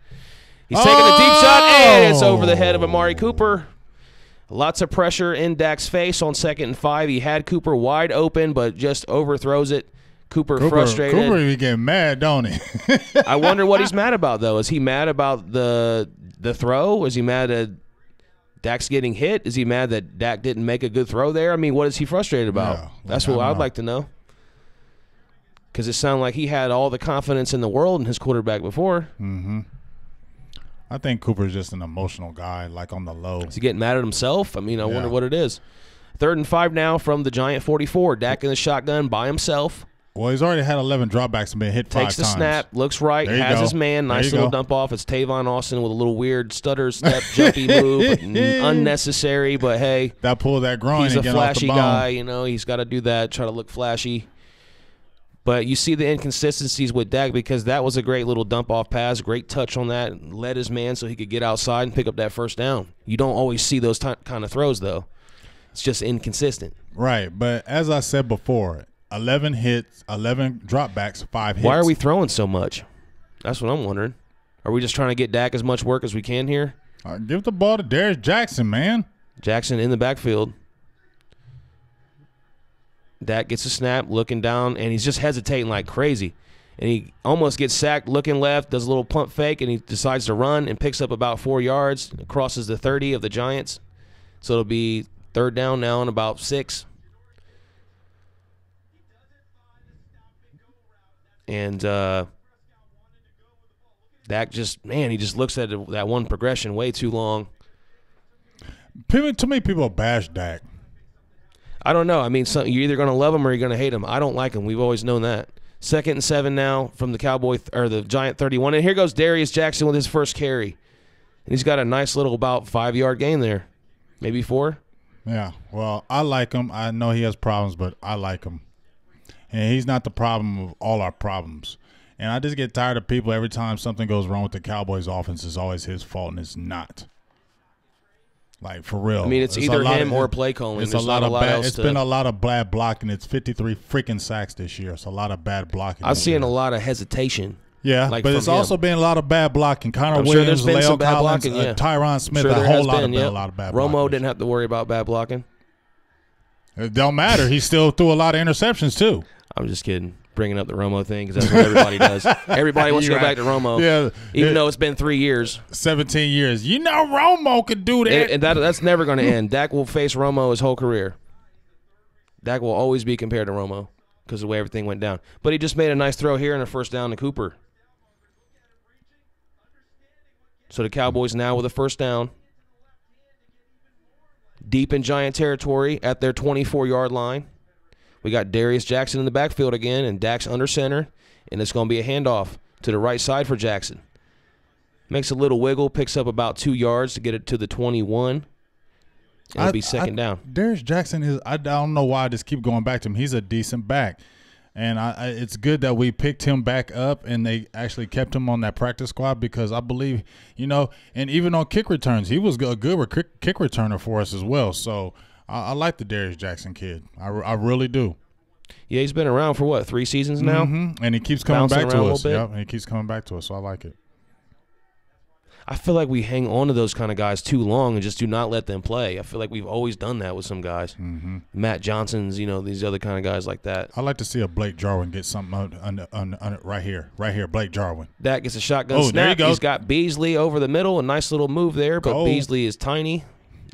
He's taking a deep shot, and it's over the head of Amari Cooper. Lots of pressure in Dak's face on 2nd and 5. He had Cooper wide open, but just overthrows it. Cooper frustrated. Cooper be getting mad, don't he? I wonder what he's mad about, though. Is he mad about the throw? Is he mad at Dak's getting hit? Is he mad that Dak didn't make a good throw there? I mean, what is he frustrated about? Yeah, that's what I'd like to know. Because it sounded like he had all the confidence in the world in his quarterback before. Mm-hmm. I think Cooper's just an emotional guy, like on the low. Is he getting mad at himself? I mean, I wonder what it is. 3rd and 5 now from the Giant 44. Dak in the shotgun by himself. Well, he's already had 11 dropbacks and been hit 5 times. Takes the snap, looks right, has his man. Nice little dump off. It's Tavon Austin with a little weird stutter step, jumpy move. Unnecessary, but hey. That pull that groin. He's a flashy off the guy. You know, he's got to do that, try to look flashy. But you see the inconsistencies with Dak because that was a great little dump-off pass, great touch on that, led his man so he could get outside and pick up that first down. You don't always see those kind of throws, though. It's just inconsistent. Right, but as I said before, 11 hits, 11 dropbacks, 5 hits. Why are we throwing so much? That's what I'm wondering. Are we just trying to get Dak as much work as we can here? Give the ball to Darius Jackson, man. Jackson in the backfield. Dak gets a snap, looking down, and he's just hesitating like crazy. And he almost gets sacked, looking left, does a little pump fake, and he decides to run and picks up about 4 yards, crosses the 30 of the Giants. So it'll be 3rd down now and about 6. And Dak just, man, he just looks at that one progression way too long. Too many people bash Dak. I don't know. I mean, you're either going to love him or you're going to hate him. I don't like him. We've always known that. 2nd and 7 now from the the Giant 31. And here goes Darius Jackson with his first carry. And he's got a nice little about 5-yard gain there, maybe 4. Yeah, well, I like him. I know he has problems, but I like him. And he's not the problem of all our problems. And I just get tired of people every time something goes wrong with the Cowboys offense, it's always his fault, and it's not. Like, for real. I mean, it's either him or play calling. It's a lot of bad. It's been a lot of bad blocking. It's 53 freaking sacks this year. It's a lot of bad blocking. I'm seeing a lot of hesitation. Yeah, like but it's also been a lot of bad blocking. Connor Williams, sure Leo bad Collins, blocking, yeah. Tyron Smith, Sure a lot of bad blocking. Romo didn't have to worry about bad blocking. It don't matter. He still threw a lot of interceptions too. I'm just kidding. Bringing up the Romo thing because that's what everybody does. Everybody wants to go back to Romo, even though it's been 3 years. 17 years. You know Romo could do that. And that's never going to end. Dak will face Romo his whole career. Dak will always be compared to Romo because of the way everything went down. But he just made a nice throw here and a first down to Cooper. So the Cowboys now with a first down. Deep in Giant territory at their 24-yard line. We got Darius Jackson in the backfield again, and Dak's under center, and it's going to be a handoff to the right side for Jackson. Makes a little wiggle, picks up about 2 yards to get it to the 21. It'll be second down. Darius Jackson is, I don't know why I just keep going back to him. He's a decent back. And it's good that we picked him back up and they actually kept him on that practice squad because I believe, and even on kick returns, he was a good kick returner for us as well. So I like the Darius Jackson kid. I really do. Yeah, he's been around for, what, 3 seasons now? Mm-hmm. And he keeps coming back to us. Yep, and he keeps coming back to us, so I like it. I feel like we hang on to those kind of guys too long and just do not let them play. I feel like we've always done that with some guys. Mm-hmm. Matt Johnson's, these other kind of guys like that. I like to see a Blake Jarwin get something right here, Blake Jarwin. That gets a shotgun snap. There you go. He's got Beasley over the middle, a nice little move there, but Beasley is tiny,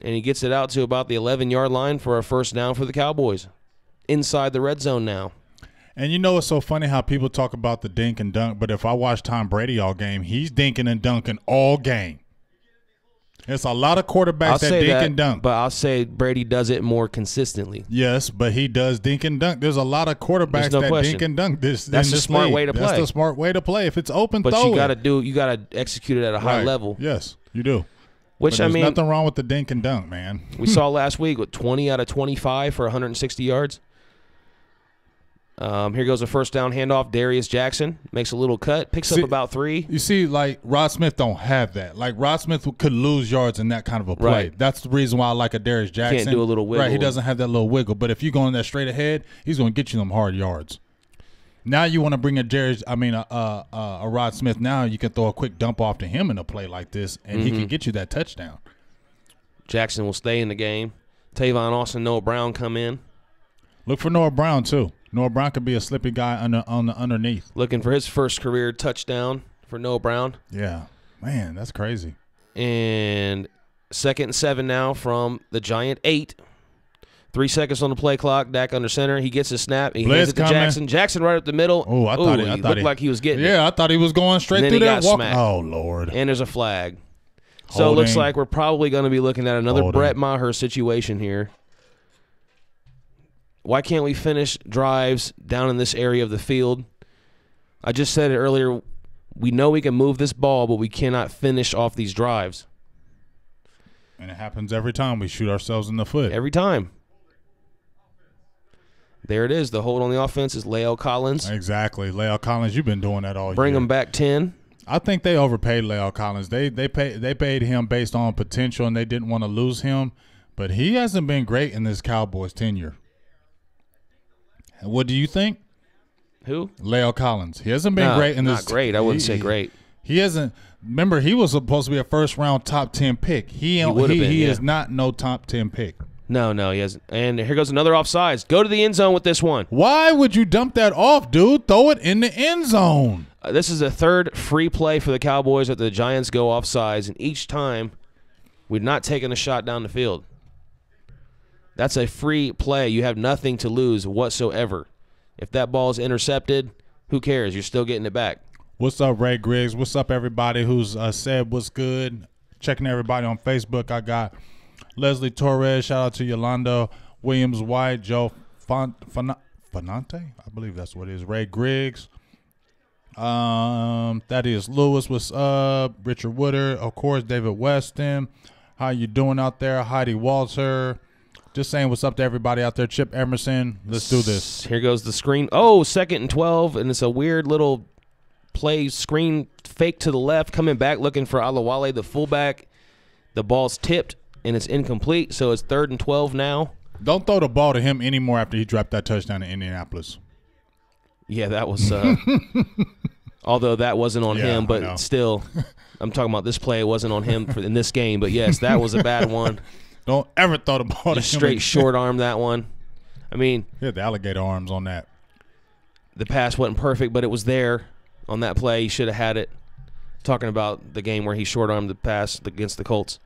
and he gets it out to about the 11-yard line for a first down for the Cowboys. Inside the red zone now. And it's so funny how people talk about the dink and dunk, but if I watch Tom Brady all game, he's dinking and dunking all game. There's a lot of quarterbacks that dink and dunk. But I'll say Brady does it more consistently. Yes, but he does dink and dunk. There's a lot of quarterbacks that dink and dunk. That's the smart way to play. That's the smart way to play. If it's open, but throw you gotta execute it at a high level. Yes, you do. Which there's nothing wrong with the dink and dunk, man. We saw last week with 20 out of 25 for 160 yards. Here goes a first down handoff. Darius Jackson makes a little cut, picks up about 3. You see, like, Rod Smith don't have that. Like, Rod Smith could lose yards in that kind of a play. Right. That's the reason why I like a Darius Jackson. Can't do a little wiggle. Right, he doesn't have that little wiggle. But if you go in that straight ahead, he's going to get you them hard yards. Now you want to bring a Rod Smith. Now you can throw a quick dump off to him in a play like this, and he can get you that touchdown. Jackson will stay in the game. Tavon Austin, Noah Brown come in. Look for Noah Brown, too. Noah Brown could be a slippy guy underneath. Looking for his first career touchdown for Noah Brown. Yeah. Man, that's crazy. And 2nd and 7 now from the Giant 8. 3 seconds on the play clock. Dak under center. He gets his snap. He hands it to Jackson. Jackson right up the middle. Oh, I thought he looked like he was getting it. Yeah, I thought he was going straight through that walk. Smacked. Oh, Lord. And there's a flag. So it looks like we're probably going to be looking at another Brett Maher situation here. Why can't we finish drives down in this area of the field? I just said it earlier. We know we can move this ball, but we cannot finish off these drives. And it happens every time we shoot ourselves in the foot. Every time. There it is. The hold on the offense is Leo Collins. Exactly. Leo Collins, you've been doing that all year. Bring him back 10. I think they overpaid Leo Collins. They paid him based on potential, and they didn't want to lose him. But he hasn't been great in this Cowboys tenure. What do you think? Who? Leo Collins. He hasn't been great in this. Not great. I wouldn't say great. He hasn't. Remember, he was supposed to be a first-round top 10 pick. He is not no top 10 pick. No, he hasn't. And here goes another offsides. Go to the end zone with this one. Why would you dump that off, dude? Throw it in the end zone. This is the 3rd free play for the Cowboys that the Giants go offsides, and each time we've not taken a shot down the field. That's a free play. You have nothing to lose whatsoever. If that ball is intercepted, who cares? You're still getting it back. What's up, Ray Griggs? What's up, everybody who's said what's good? Checking everybody on Facebook. I got Leslie Torres. Shout out to Yolanda Williams-White, Joe Fonante. I believe that's what it is. Ray Griggs. Thaddeus Lewis, what's up? Richard Woodard, of course, David Weston. How you doing out there? Heidi Walter. Just saying what's up to everybody out there. Chip Emerson, let's do this. Here goes the screen. Oh, 2nd and 12, and it's a weird little play screen fake to the left, coming back looking for Alawale, the fullback. The ball's tipped, and it's incomplete, so it's 3rd and 12 now. Don't throw the ball to him anymore after he dropped that touchdown in Indianapolis. Yeah, that was although that wasn't on him, but still, I'm talking about this play. It wasn't on him in this game, but yes, that was a bad one. Don't ever throw the ball to him. Straight short arm that one. I mean, he had the alligator arms on that. The pass wasn't perfect, but it was there on that play. He should have had it. Talking about the game where he short armed the pass against the Colts.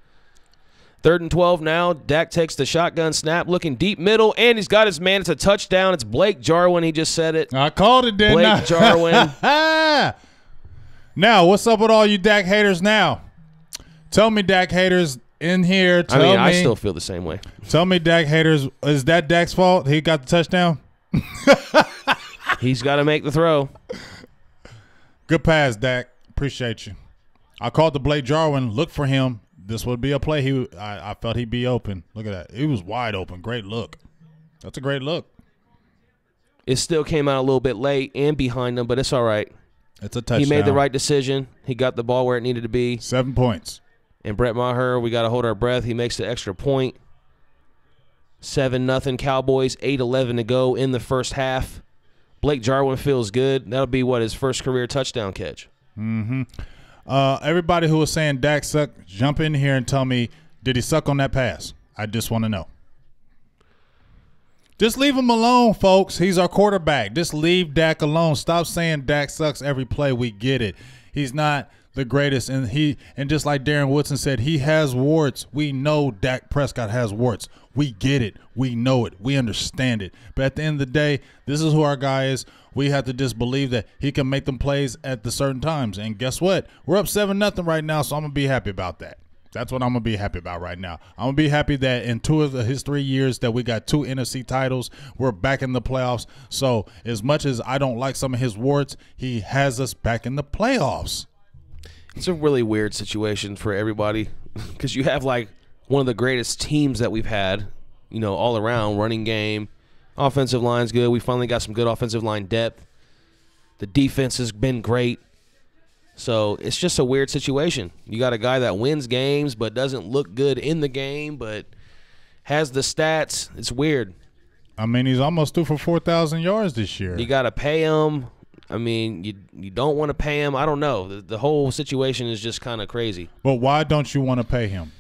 3rd and 12 now. Dak takes the shotgun snap, looking deep middle, and he's got his man. It's a touchdown. It's Blake Jarwin. He just said it. I called it, didn't I? Blake Jarwin. Now, what's up with all you Dak haters now? Tell me, Dak haters in here. I still feel the same way. Tell me, Dak haters, is that Dak's fault? He got the touchdown? He's got to make the throw. Good pass, Dak. Appreciate you. I called the Blake Jarwin. Look for him. This would be a play. I felt he'd be open. Look at that. He was wide open. Great look. That's a great look. It still came out a little bit late and behind him, but it's all right. It's a touchdown. He made the right decision. He got the ball where it needed to be. 7 points. And Brett Maher, we got to hold our breath. He makes the extra point. 7-0 Cowboys, 8:11 to go in the first half. Blake Jarwin feels good. That'll be, his first career touchdown catch. Mm-hmm. Everybody who was saying Dak sucked, jump in here and tell me, did he suck on that pass? I just want to know. Just leave him alone, folks. He's our quarterback. Just leave Dak alone. Stop saying Dak sucks every play. We get it. He's not the greatest, and just like Darren Woodson said, he has warts. We know Dak Prescott has warts. We get it. We know it. We understand it. But at the end of the day, this is who our guy is. We have to just believe that he can make them plays at the certain times. And guess what? We're up 7-0 right now, so I'm going to be happy about that. That's what I'm going to be happy about right now. I'm going to be happy that in 2 of his 3 years that we got 2 NFC titles, we're back in the playoffs. So as much as I don't like some of his warts, he has us back in the playoffs. It's a really weird situation for everybody because you have like one of the greatest teams that we've had, all around, running game. Offensive line's good. We finally got some good offensive line depth. The defense has been great. So it's just a weird situation. You got a guy that wins games but doesn't look good in the game but has the stats. It's weird. I mean, he's almost due for 4,000 yards this year. You got to pay him. I mean, you don't want to pay him. I don't know. The whole situation is just kind of crazy. But why don't you want to pay him?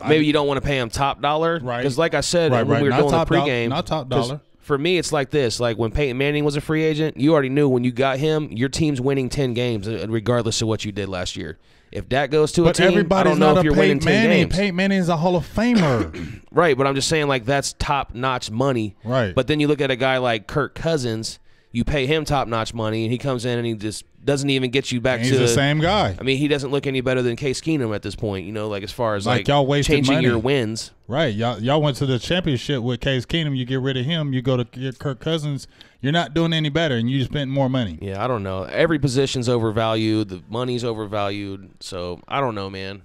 Maybe you don't want to pay him top dollar, right? Because like I said, when we were doing the pregame, not top dollar. For me, it's like this: like when Peyton Manning was a free agent, you already knew when you got him, your team's winning 10 games, regardless of what you did last year. If Dak goes to a team, I don't know if you're winning 10 games. Peyton Manning is a Hall of Famer, right? But I'm just saying, like that's top-notch money, right? But then you look at a guy like Kirk Cousins. You pay him top-notch money, and he comes in and he just doesn't even get you back to the same guy. I mean, he doesn't look any better than Case Keenum at this point, like as far as like y'all wasted changing money. Your wins. Right. Y'all went to the championship with Case Keenum. You get rid of him, you go to get Kirk Cousins. You're not doing any better, and you spent more money. Yeah, I don't know. Every position's overvalued. The money's overvalued. So, I don't know, man.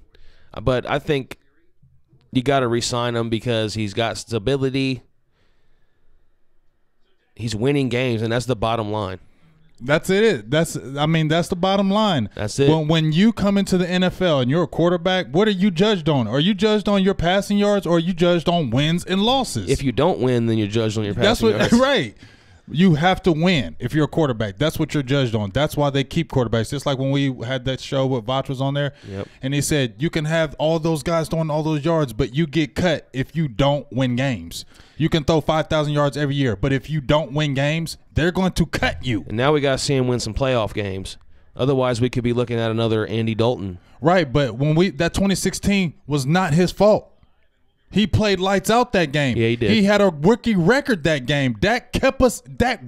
But I think you got to re-sign him because he's got stability. He's winning games, and that's the bottom line. That's it. That's the bottom line. That's it. When you come into the NFL and you're a quarterback, what are you judged on? Are you judged on your passing yards, or are you judged on wins and losses? If you don't win, then you're judged on your passing yards. Right. You have to win if you're a quarterback. That's what you're judged on. That's why they keep quarterbacks. Just like when we had that show with Vach was on there, and he said you can have all those guys throwing all those yards, but you get cut if you don't win games. You can throw 5,000 yards every year, but if you don't win games, they're going to cut you. And now we got to see him win some playoff games. Otherwise, we could be looking at another Andy Dalton. Right, but that 2016 was not his fault. He played lights out that game. Yeah, he did. He had a rookie record that game. Dak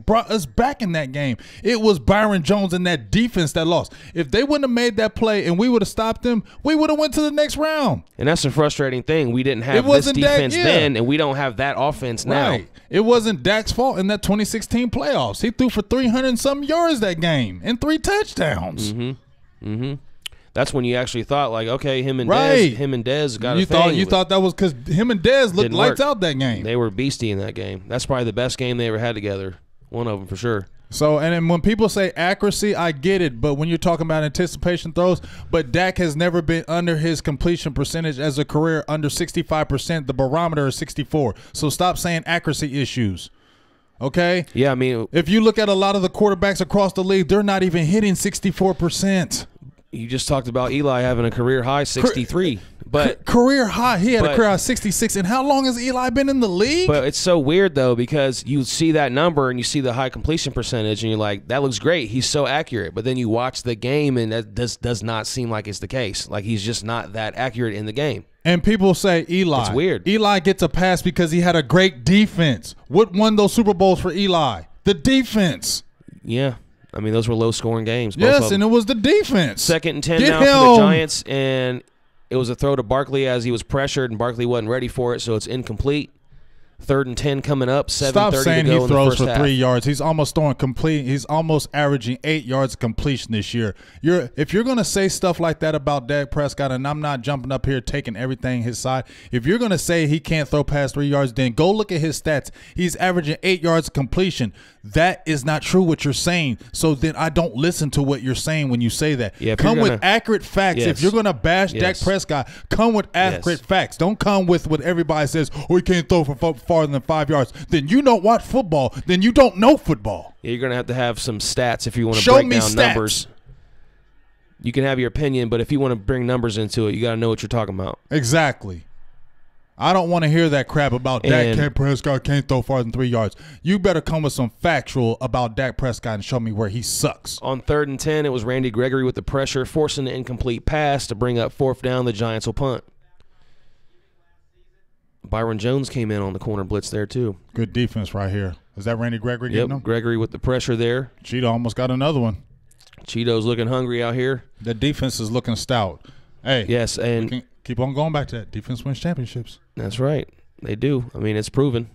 brought us back in that game. It was Byron Jones and that defense that lost. If they wouldn't have made that play and we would have stopped them, we would have went to the next round. And that's the frustrating thing. We didn't have this defense then, and we don't have that offense now. Right. It wasn't Dak's fault in that 2016 playoffs. He threw for 300 and some yards that game and 3 touchdowns. That's when you actually thought, like, okay, him and Dez got a thing. You thought that was because him and Dez looked lights out that game. They were beastie in that game. That's probably the best game they ever had together. One of them for sure. So, and then when people say accuracy, I get it. But when you're talking about anticipation throws, but Dak has never been under his completion percentage as a career under 65%. The barometer is 64. So stop saying accuracy issues. Okay? Yeah, I mean, if you look at a lot of the quarterbacks across the league, they're not even hitting 64%. You just talked about Eli having a career high 63, but career high. He had a career high 66. And how long has Eli been in the league? But it's so weird though, because you see that number and you see the high completion percentage, and you're like, that looks great. He's so accurate. But then you watch the game, and that does not seem like it's the case. Like, he's just not that accurate in the game. And people say Eli. It's weird. Eli gets a pass because he had a great defense. What won those Super Bowls for Eli? The defense. Yeah. I mean, those were low-scoring games. Yes, and it was the defense. 2nd and 10 now for the Giants, and it was a throw to Barkley as he was pressured, and Barkley wasn't ready for it, so it's incomplete. 3rd and 10 coming up, 7:30 to go in the first half. Stop saying he throws for 3 yards. He's almost throwing complete. He's almost averaging 8 yards of completion this year. If you're going to say stuff like that about Dak Prescott, and I'm not jumping up here taking everything his side, if you're going to say he can't throw past 3 yards, then go look at his stats. He's averaging 8 yards of completion. That is not true what you're saying. So then I don't listen to what you're saying when you say that. Yeah, come with accurate facts. Yes. If you're going to bash Dak Prescott, come with accurate facts. Don't come with what everybody says, oh, he can't throw for farther than 5 yards. Then you don't watch football. Then you don't know football. Yeah, you're going to have some stats if you want to break down numbers. You can have your opinion, but if you want to bring numbers into it, you got to know what you're talking about. Exactly. I don't want to hear that crap about Dak Prescott can't throw farther than 3 yards. You better come with some factual about Dak Prescott and show me where he sucks. On 3rd and 10, it was Randy Gregory with the pressure, forcing the incomplete pass to bring up 4th down. The Giants will punt. Byron Jones came in on the corner blitz there, too. Good defense right here. Is that Randy Gregory getting him? Gregory with the pressure there. Cheeto almost got another one. Cheeto's looking hungry out here. The defense is looking stout. Hey. Yes, and keep on going back to that. Defense wins championships. That's right. They do. I mean, it's proven.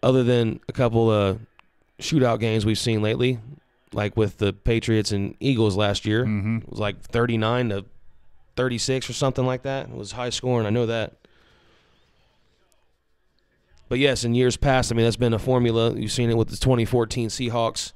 Other than a couple of shootout games we've seen lately, like with the Patriots and Eagles last year. It was like 39 to 36 or something like that. It was high scoring. I know that. But, yes, in years past, I mean, that's been a formula. You've seen it with the 2014 Seahawks,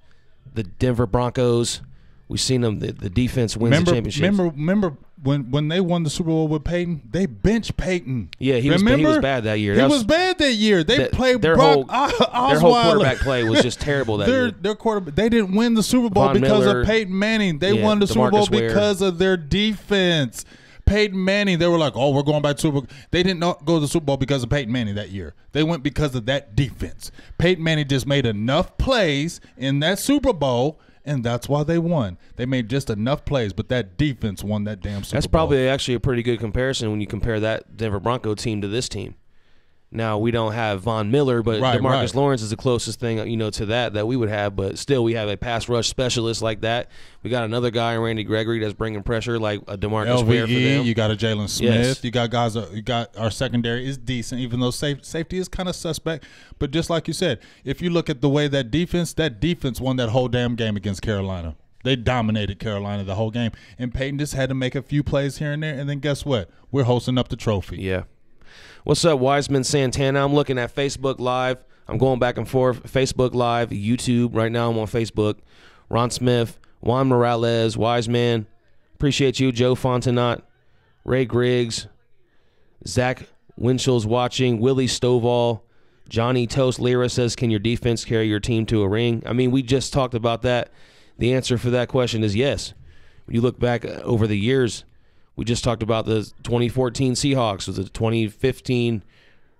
the Denver Broncos. We've seen them. The defense wins the championship. Remember when they won the Super Bowl with Peyton? They benched Peyton. Yeah, he was bad that year. He was bad that year. They played Brock Osweiler. Their whole quarterback play was just terrible that year. Their quarterback. They didn't win the Super Bowl because of Peyton Manning. They won the Super Bowl because of their defense. Peyton Manning, they were like, oh, we're going back to Super Bowl. They didn't go to the Super Bowl because of Peyton Manning that year. They went because of that defense. Peyton Manning just made enough plays in that Super Bowl, and that's why they won. They made just enough plays, but that defense won that damn Super Bowl. That's probably actually a pretty good comparison when you compare that Denver Bronco team to this team. Now, we don't have Von Miller, but DeMarcus Lawrence is the closest thing, to that we would have. But still, we have a pass rush specialist like that. We got another guy in Randy Gregory that's bringing pressure like a DeMarcus Ware for them. You got a Jalen Smith. Yes. You got guys. You got our secondary is decent, even though safety is kind of suspect. But just like you said, if you look at the way that defense won that whole damn game against Carolina. They dominated Carolina the whole game. And Peyton just had to make a few plays here and there. And then guess what? We're hosting up the trophy. Yeah. What's up, Wiseman Santana? I'm looking at Facebook Live. I'm going back and forth. Facebook Live, YouTube. Right now I'm on Facebook. Ron Smith, Juan Morales, Wiseman. Appreciate you. Joe Fontenot, Ray Griggs, Zach Winchell's watching. Willie Stovall. Johnny Toast Lira says, can your defense carry your team to a ring? I mean, we just talked about that. The answer for that question is yes. When you look back over the years, we just talked about the 2014 Seahawks. Was it 2015?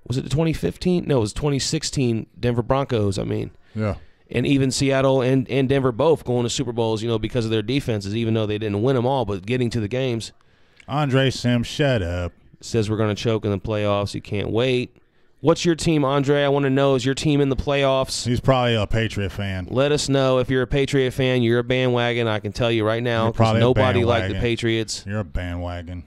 Was it the 2015? No, it was 2016 Denver Broncos. I mean, yeah. And even Seattle and Denver both going to Super Bowls, because of their defenses, even though they didn't win them all, but getting to the games. Andre Sims, shut up. Says we're going to choke in the playoffs. He can't wait. What's your team, Andre? I want to know, is your team in the playoffs? He's probably a Patriot fan. Let us know. If you're a Patriot fan, you're a bandwagon. I can tell you right now because nobody liked the Patriots. You're a bandwagon.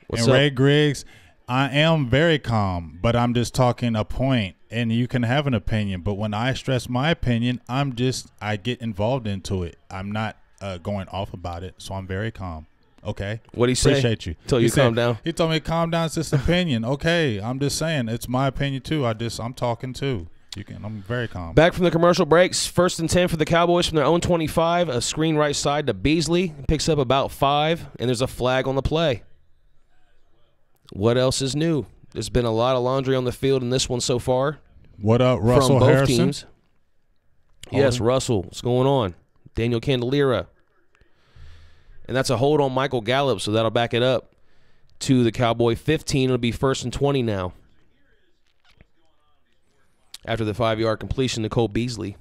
What's and up? Ray Griggs, I am very calm, but I'm just talking a point, and you can have an opinion. But when I stress my opinion, I get involved into it. I'm not going off about it, so I'm very calm. Okay. What did he say? Appreciate you. Told you to calm down. He told me to calm down. It's just opinion. Okay. I'm just saying it's my opinion too. I'm talking too. I'm very calm. Back from the commercial breaks. 1st and 10 for the Cowboys from their own 25. A screen right side to Beasley. Picks up about 5, and there's a flag on the play. What else is new? There's been a lot of laundry on the field in this one so far. What up, Russell from both Harrison? teams. Yes, Russell. What's going on? Daniel Candelera. And that's a hold on Michael Gallup, so that'll back it up to the Cowboy 15. It'll be 1st and 20 now. After the 5-yard completion to Cole Beasley.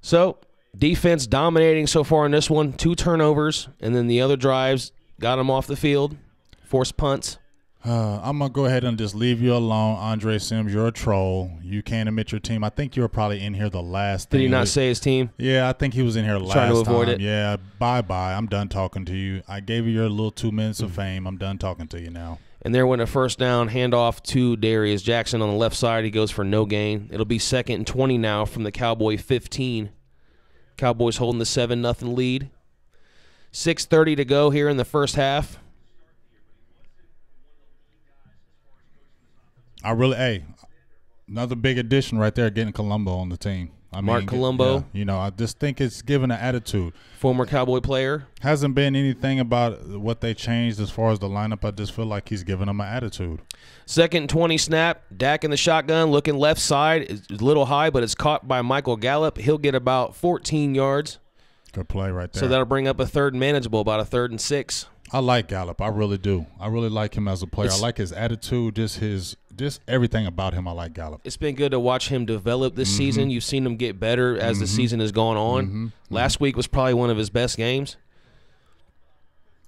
So, defense dominating so far in this one. 2 turnovers, and then the other drives got them off the field. Forced punts. I'm going to go ahead and just leave you alone. Andre Sims, you're a troll. You can't admit your team. I think you were probably in here the last Did he not say his team? Yeah, I think he was in here last Trying to avoid time. it. Yeah, bye-bye. I'm done talking to you. I gave you your little 2 minutes of fame. I'm done talking to you now. And there went a first down, handoff to Darius Jackson on the left side. He goes for no gain. It'll be 2nd and 20 now from the Cowboy 15. Cowboys holding the 7-0 lead. 6:30 to go here in the first half. Another big addition right there, getting Colombo on the team. Mark Colombo. Yeah, I just think it's given an attitude. Former Cowboy player. Hasn't been anything about what they changed as far as the lineup. I just feel like he's giving them an attitude. 2nd and 20 snap. Dak in the shotgun, looking left side. It's a little high, but it's caught by Michael Gallup. He'll get about 14 yards. Good play right there. So that'll bring up a 3rd and manageable, about a 3rd and 6. I like Gallup. I really do. I really like him as a player. I like his attitude, just everything about him. I like Gallup. It's been good to watch him develop this season. You've seen him get better as the season has gone on. Last week was probably one of his best games.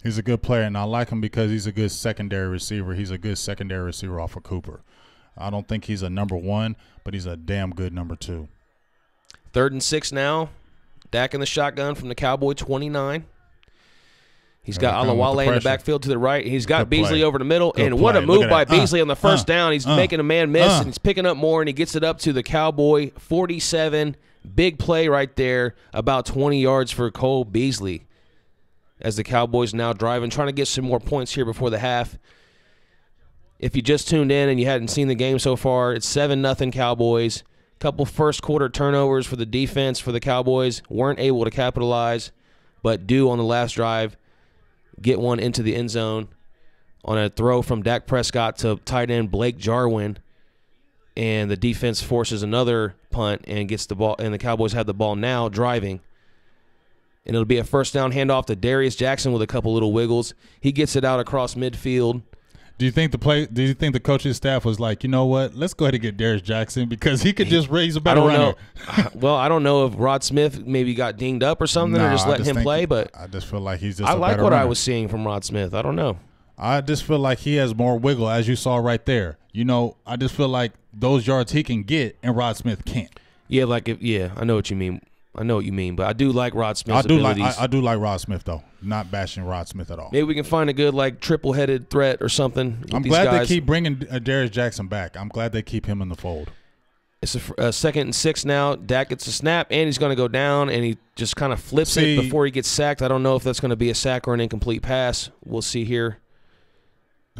He's a good player, and I like him because he's a good secondary receiver. He's a good secondary receiver off of Cooper. I don't think he's a number 1, but he's a damn good number 2. 3rd and 6 now. Dak in the shotgun from the Cowboy 29. He's got Alawale in the backfield to the right. He's got Beasley over the middle. And what a move by Beasley on the first down. He's making a man miss, and he's picking up more, and he gets it up to the Cowboy 47. Big play right there, about 20 yards for Cole Beasley. As the Cowboys now driving, trying to get some more points here before the half. If you just tuned in and you hadn't seen the game so far, it's 7-0 Cowboys. Couple first-quarter turnovers for the defense for the Cowboys. Weren't able to capitalize, but do on the last drive get one into the end zone on a throw from Dak Prescott to tight end Blake Jarwin, and the defense forces another punt and gets the ball, and the Cowboys have the ball now driving. And it'll be a first down handoff to Darius Jackson with a couple little wiggles. He gets it out across midfield. Do you think the coaching staff was like, you know what, let's go ahead and get Darius Jackson because he could just raise a better runner? Well, I don't know if Rod Smith maybe got dinged up or something, or just letting him play. But I just feel like he's just. I like what runner. I was seeing from Rod Smith. I don't know. I just feel like he has more wiggle, as you saw right there. You know, I just feel like those yards he can get and Rod Smith can't. Yeah, I know what you mean. But I do like Rod Smith's abilities. I do like Rod Smith, though. Not bashing Rod Smith at all. Maybe we can find a good, triple-headed threat or something. I'm glad they keep bringing Darius Jackson back. I'm glad they keep him in the fold. It's a 2nd and 6 now. Dak gets a snap, and he's going to go down, and he just kind of flips it before he gets sacked. I don't know if that's going to be a sack or an incomplete pass. We'll see here.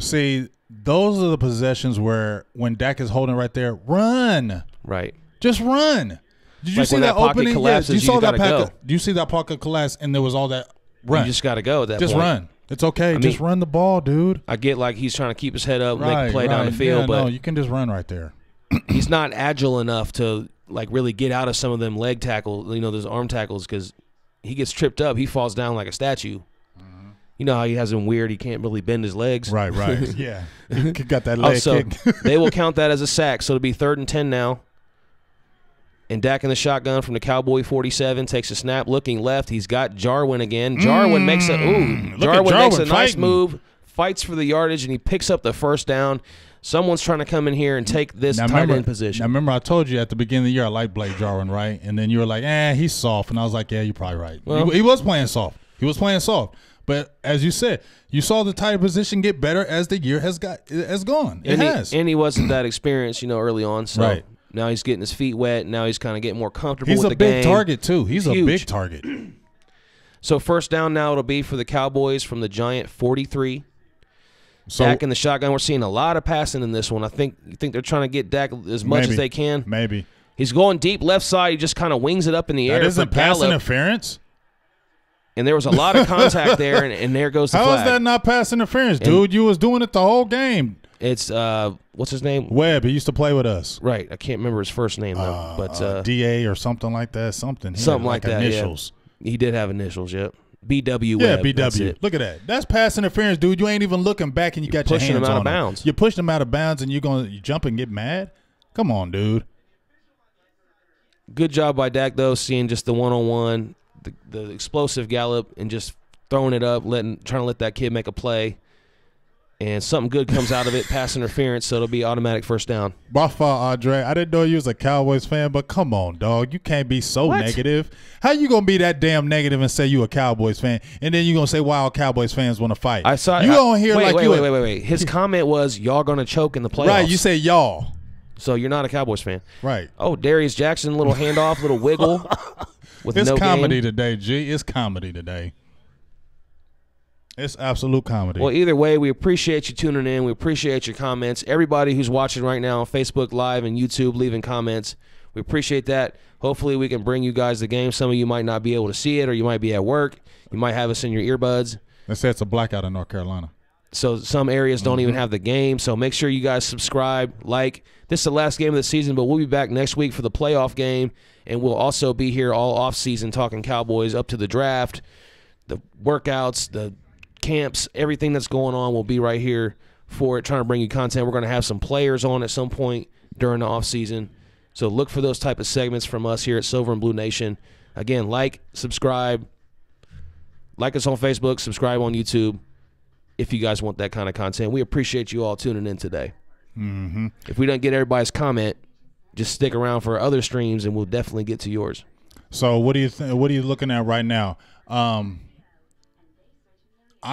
See, those are the possessions where when Dak is holding right there, run. Right. Just run. Did you see that opening? Collapses, you saw that pocket. Do you see that pocket collapse and there was all that run? You just got to go at that point. Just run. It's okay. Just run the ball, dude. I get he's trying to keep his head up, make a play down the field, but no, you can just run right there. He's not agile enough to really get out of some of them leg tackles, those arm tackles, because he gets tripped up. He falls down like a statue. You know how he has him weird. He can't really bend his legs. Right. Yeah. He got that leg kick. They will count that as a sack, so it'll be 3rd and 10 now. And Dak in the shotgun from the Cowboy 47 takes a snap, looking left. He's got Jarwin again. Jarwin makes a nice move, fights for the yardage, and he picks up the first down. Someone's trying to come in here and take this tight end position. Now, remember I told you at the beginning of the year I like Blake Jarwin, right? And then you were like, he's soft. And I was like, yeah, you're probably right. Well, he was playing soft. He was playing soft. But as you said, you saw the tight end position get better as the year has gone. It has. And he wasn't that experienced, early on. So now he's getting his feet wet. Now he's kind of getting more comfortable with the game. He's a big target, too. He's a big target. So first down now it'll be for the Cowboys from the Giant 43. So, Dak in the shotgun. We're seeing a lot of passing in this one. You think they're trying to get Dak as much as they can? Maybe. He's going deep left side. He just kind of wings it up in the air. That isn't pass interference? And there was a lot of contact there, and there goes the flag. How is that not pass interference, dude? You was doing it the whole game. It's what's his name? Webb. He used to play with us. Right. I can't remember his first name though. But DA or something like that. Something like that. Initials. Yeah. He did have initials. Yep. BW. Yeah, Webb, BW. Look at that. That's pass interference, dude. You ain't even looking back, and you got your hands on him. Pushing him out of bounds. You're pushing him out of bounds, and you jump and get mad. Come on, dude. Good job by Dak though, seeing just the one-on-one, the explosive gallop, and just throwing it up, trying to let that kid make a play. And something good comes out of it, pass interference, so it'll be automatic first down. My fault, Andre. I didn't know you was a Cowboys fan, but come on, dog. You can't be so negative. How you going to be that damn negative and say you a Cowboys fan, and then you going to say, wow, Cowboys fans want to fight? I saw you going to hear like you. Wait. His comment was, y'all going to choke in the playoffs. Right, you say y'all. So you're not a Cowboys fan. Right. Oh, Darius Jackson, little handoff, little wiggle. It's comedy today, G. It's comedy today. It's absolute comedy. Well, either way, we appreciate you tuning in. We appreciate your comments. Everybody who's watching right now on Facebook Live and YouTube leaving comments, we appreciate that. Hopefully we can bring you guys the game. Some of you might not be able to see it, or you might be at work. You might have us in your earbuds. They say it's a blackout in North Carolina. So some areas don't even have the game. So make sure you guys subscribe, like. This is the last game of the season, but we'll be back next week for the playoff game, and we'll also be here all off-season talking Cowboys up to the draft, the workouts, the camps, everything that's going on. We'll be right here for it, trying to bring you content. We're going to have some players on at some point during the offseason. So look for those type of segments from us here at Silver and Blue Nation. Again, subscribe. Like us on Facebook, subscribe on YouTube if you guys want that kind of content. We appreciate you all tuning in today. Mm-hmm. If we don't get everybody's comment, just stick around for other streams, and we'll definitely get to yours. So what do you think? What are you looking at right now? I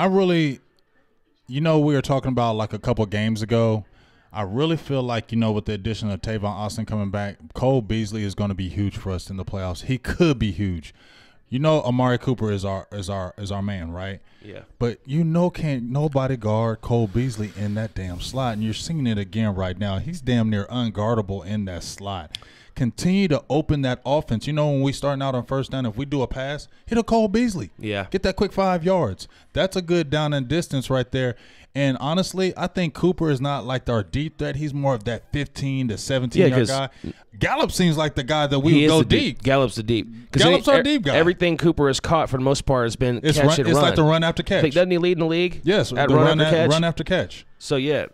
really, we were talking about like a couple games ago. I really feel like, with the addition of Tavon Austin coming back, Cole Beasley is going to be huge for us in the playoffs. He could be huge. Amari Cooper is our man, right? Yeah. But can't nobody guard Cole Beasley in that damn slot, and you're seeing it again right now. He's damn near unguardable in that slot. Continue to open that offense. When we starting out on first down, if we do a pass, hit a Cole Beasley. Yeah. Get that quick 5 yards. That's a good down and distance right there. And honestly, I think Cooper is not like our deep threat. He's more of that 15 to 17-yard guy. Gallup seems like the guy that we would go deep. Gallup's the deep. Gallup's our deep guy. Everything Cooper has caught for the most part has been catch and run. It's like the run after catch. Doesn't he lead in the league? Yes, at run after catch. So, yeah.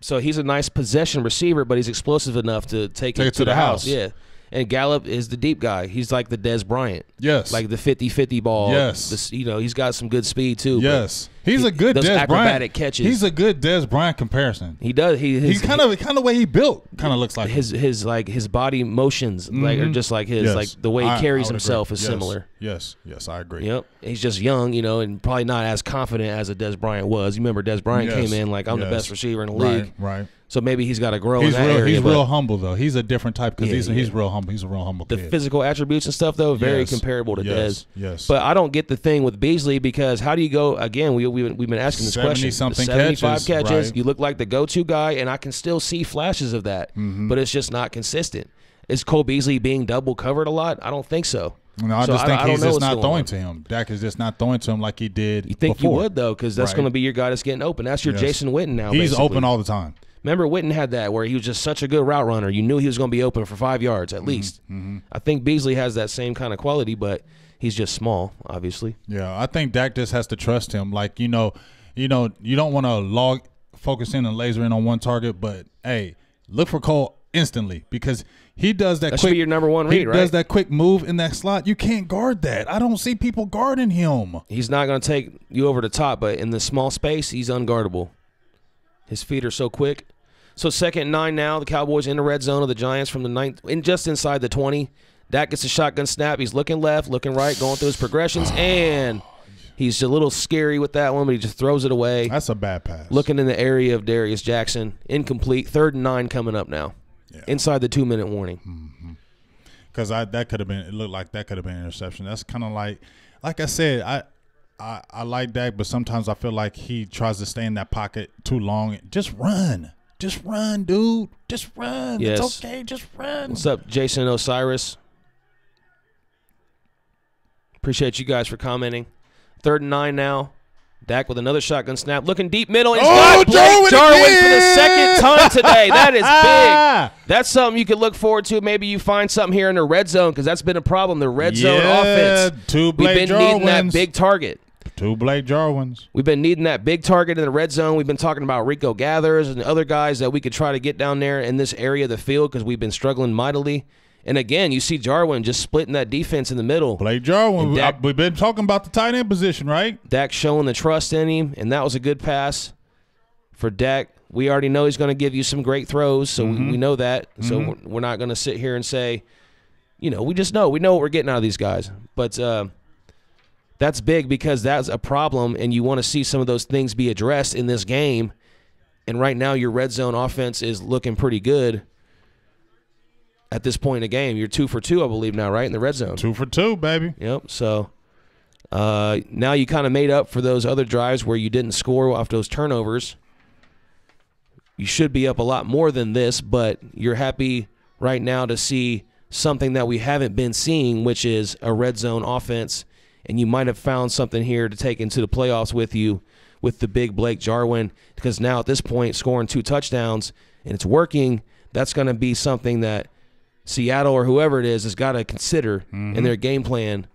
So he's a nice possession receiver, but he's explosive enough to take it to the house. Yeah. And Gallup is the deep guy. He's like the Dez Bryant. Yes. Like the 50-50 ball. Yes. He's got some good speed too. Yes. He's a good those Dez acrobatic Bryant. Catches. He's a good Dez Bryant comparison. He does. He's kind of the way he built. Kind of looks like his body motions are just like his like the way he carries himself is similar. Yes, I agree. Yep. He's just young, and probably not as confident as a Dez Bryant was. You remember Dez Bryant came in like I'm the best receiver in the league. Right. So maybe he's got to grow in that area. He's real humble though. He's a different type because he's real humble. He's a real humble kid. The physical attributes and stuff though, very comparable to Dez. Yes. But I don't get the thing with Beasley because how do you go again? We've been asking this question. 75 catches. Right. You look like the go-to guy, and I can still see flashes of that, but it's just not consistent. Is Cole Beasley being double covered a lot? I don't think so. No, I just think he's just not throwing to him. Dak is just not throwing to him like he did. You think before. You would though, because that's going to be your guy that's getting open. That's your Jason Witten now. He's basically open all the time. Remember, Witten had that where he was just such a good route runner. You knew he was going to be open for 5 yards at least. I think Beasley has that same kind of quality, but he's just small, obviously. Yeah, I think Dak just has to trust him. Like, you don't want to focus in and laser in on one target, but, hey, look for Cole instantly because he does that. That should be your number one read, right? He does that quick move in that slot. You can't guard that. I don't see people guarding him. He's not going to take you over the top, but in the small space, he's unguardable. His feet are so quick. So 2nd and 9 now. The Cowboys in the red zone of the Giants from the 9th, just inside the 20. Dak gets a shotgun snap. He's looking left, looking right, going through his progressions, and he's a little scary with that one, but he just throws it away. That's a bad pass. Looking in the area of Darius Jackson. Incomplete. 3rd and 9 coming up now. Yeah. Inside the 2-minute warning. Because that could have been. It looked like that could have been an interception. That's kind of like I said, I like Dak, but sometimes I feel like he tries to stay in that pocket too long. Just run. Just run, dude. Just run. Yes. It's okay. Just run. What's up, Jason Osiris? Appreciate you guys for commenting. 3rd and 9 now. Dak with another shotgun snap. Looking deep middle. He's got Blake Jarwin for the 2nd time today. That is big. That's something you could look forward to. Maybe you find something here in the red zone because that's been a problem. The red zone offense. We've been needing that big target. 2 Blake Jarwins. We've been needing that big target in the red zone. We've been talking about Rico Gathers and other guys that we could try to get down there in this area of the field because we've been struggling mightily. And again, you see Jarwin just splitting that defense in the middle. Blake Jarwin. We've been talking about the tight end position, right? Dak showing the trust in him, and that was a good pass for Dak. We already know he's going to give you some great throws, so we know that. So we're not going to sit here and say, we just know. We know what we're getting out of these guys. But that's big because that's a problem, and you want to see some of those things be addressed in this game. And right now your red zone offense is looking pretty good. At this point in the game, you're 2 for 2, I believe now, right, in the red zone. 2 for 2, baby. Yep. So now you kind of made up for those other drives where you didn't score off those turnovers. You should be up a lot more than this, but you're happy right now to see something that we haven't been seeing, which is a red zone offense, and you might have found something here to take into the playoffs with you with the big Blake Jarwin, because now at this point, scoring 2 touchdowns and it's working, that's going to be something that Seattle or whoever it is has got to consider in their game plan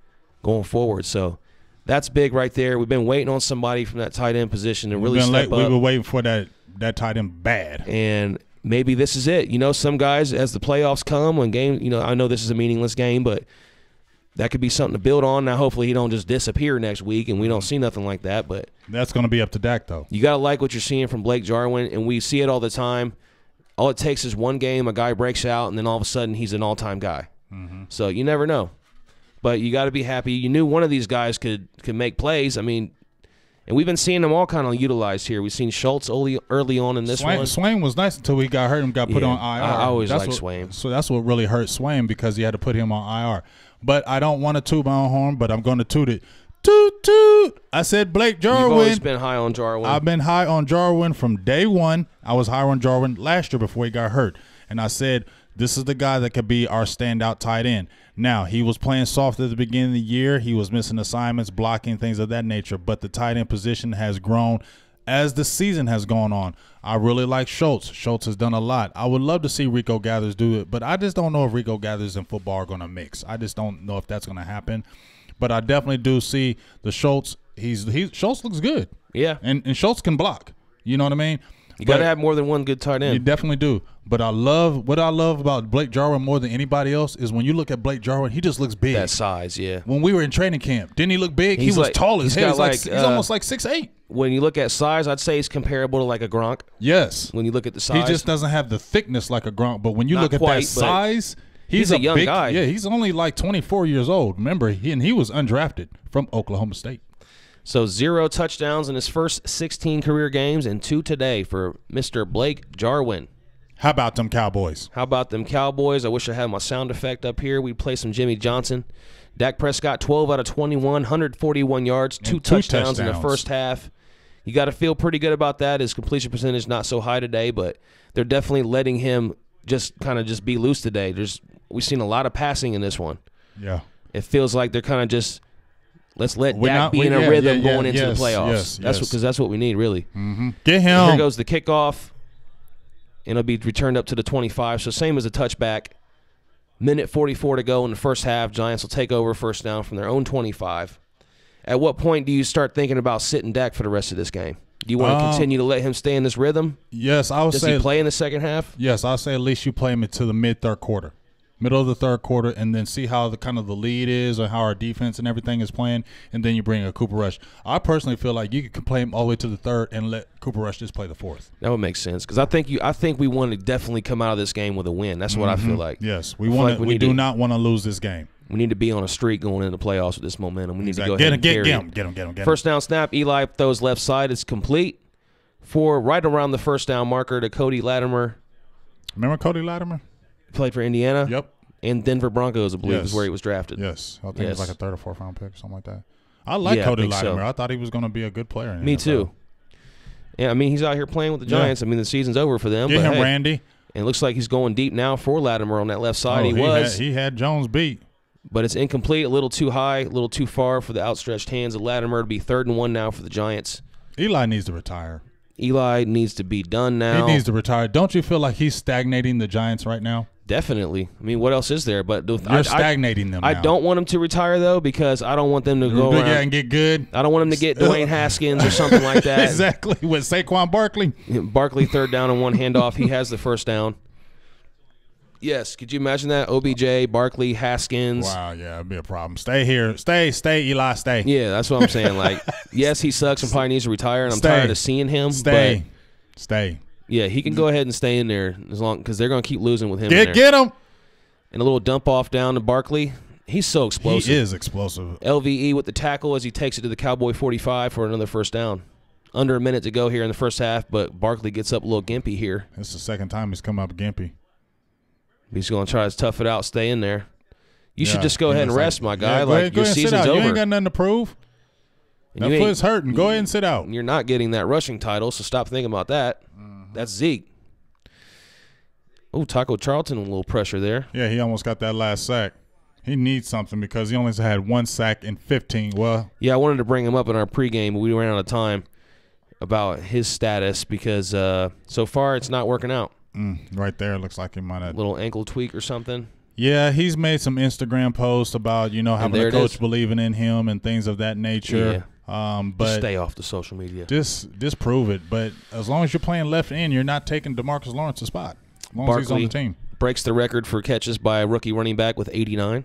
going forward. So that's big right there. We've been waiting on somebody from that tight end position to really step up. We were waiting for that tight end bad. And maybe this is it. Some guys, as the playoffs come, when game, I know this is a meaningless game, but that could be something to build on. Now, hopefully he don't just disappear next week and we don't see nothing like that. But that's going to be up to Dak, though. You got to like what you're seeing from Blake Jarwin, and we see it all the time. All it takes is one game, a guy breaks out, and then all of a sudden he's an all-time guy. So you never know. But you got to be happy. You knew one of these guys could make plays. I mean, and we've been seeing them all kind of utilized here. We've seen Schultz early on in this one. Swain was nice until he got hurt and got put on IR. I always like Swain. So that's what really hurt Swain because he had to put him on IR. But I don't want to toot my own horn, but I'm going to toot it. Toot, toot. I said Blake Jarwin. You've always been high on Jarwin. I've been high on Jarwin from day one. I was high on Jarwin last year before he got hurt. And I said, this is the guy that could be our standout tight end. Now, he was playing soft at the beginning of the year. He was missing assignments, blocking, things of that nature. But the tight end position has grown as the season has gone on. I really like Schultz. Schultz has done a lot. I would love to see Rico Gathers do it, but I just don't know if Rico Gathers and football are going to mix. I just don't know if that's going to happen. But I definitely do see the Schultz. Schultz looks good. Yeah. And Schultz can block. You know what I mean? You got to have more than one good tight end. You definitely do. But what I love about Blake Jarwin more than anybody else is when you look at Blake Jarwin, he just looks big. That size, yeah. When we were in training camp, didn't he look big? He was tall as hell. He's almost like 6'8". When you look at size, I'd say he's comparable to like a Gronk. Yes. When you look at the size. He just doesn't have the thickness like a Gronk. But when you look at that size, he's a young guy. Yeah, he's only like 24 years old. Remember, he was undrafted from Oklahoma State. So 0 touchdowns in his first 16 career games and 2 today for Mr. Blake Jarwin. How about them Cowboys? How about them Cowboys? I wish I had my sound effect up here. We'd play some Jimmy Johnson. Dak Prescott, 12 out of 21, 141 yards, 2 touchdowns in the first half. You got to feel pretty good about that. His completion percentage not so high today, but they're definitely letting him just be loose today. We've seen a lot of passing in this one. Yeah. It feels like they're kind of just – let's let Dak be in a rhythm going into the playoffs. That's what we need, really. Get him. Here goes the kickoff. And it'll be returned up to the 25. So same as a touchback. Minute 44 to go in the first half. Giants will take over first down from their own 25. At what point do you start thinking about sitting Dak for the rest of this game? Do you want to continue to let him stay in this rhythm? Yes, I would say. Does he play in the second half? Yes, I'll say at least you play him into the mid-third quarter. Middle of the third quarter, and then see how the kind of the lead is or how our defense and everything is playing, and then you bring a Cooper Rush. I personally feel like you could play him all the way to the third and let Cooper Rush just play the fourth. That would make sense because I think we want to definitely come out of this game with a win. That's what I feel like. Yes, we do not want to lose this game. We need to be on a streak going into the playoffs with this momentum. We need to go ahead and get him. First down snap. Eli throws left side. It's complete for right around the first down marker to Cody Latimer. Remember Cody Latimer? Played for Indiana. Yep. And Denver Broncos, I believe, is where he was drafted. Yes. I think it was like a third or fourth round pick or something like that. I like Cody Latimer. So. I thought he was going to be a good player. Me too. Yeah, I mean, he's out here playing with the Giants. I mean, the season's over for them. Get him, Randy. And it looks like he's going deep now for Latimer on that left side. He had Jones beat. But it's incomplete, a little too high, a little too far for the outstretched hands of Latimer to be 3rd and 1 now for the Giants. Eli needs to retire. Eli needs to be done now. He needs to retire. Don't you feel like he's stagnating the Giants right now? Definitely. I mean, what else is there? But you're stagnating them now. I don't want him to retire, though, because I don't want them to go around and get good. I don't want him to get Dwayne Haskins or something like that. Exactly, with Saquon Barkley. Barkley 3rd down and 1 handoff. He has the first down. Yes, could you imagine that? OBJ, Barkley, Haskins. Wow, yeah, it'd be a problem. Stay here. Stay, Eli, stay. Yeah, that's what I'm saying. Like, yes, he sucks and probably needs to retire, and I'm tired of seeing him. Stay. Yeah, he can go ahead and stay in there as long because they're going to keep losing with him. Get him. And a little dump off down to Barkley. He's so explosive. He is explosive. LVE with the tackle as he takes it to the Cowboy 45 for another first down. Under a minute to go here in the first half, but Barkley gets up a little gimpy here. It's the second time he's come up gimpy. He's going to try to tough it out, stay in there. You should just go ahead and rest, my guy. Your season's over. You ain't got nothing to prove. That foot's hurting. Go ahead and sit out. You're not getting that rushing title, so stop thinking about that. That's Zeke. Oh, Taco Charlton, a little pressure there. Yeah, he almost got that last sack. He needs something because he only had 1 sack in 15. Well, yeah, I wanted to bring him up in our pregame, but we ran out of time about his status because so far it's not working out. Right there, looks like he might have. Little ankle tweak or something. Yeah, he's made some Instagram posts about, having a coach believing in him and things of that nature. Yeah. But just stay off the social media. Just prove it. But as long as you're playing left end, you're not taking DeMarcus Lawrence's spot. As long as he's on the team. Breaks the record for catches by a rookie running back with 89.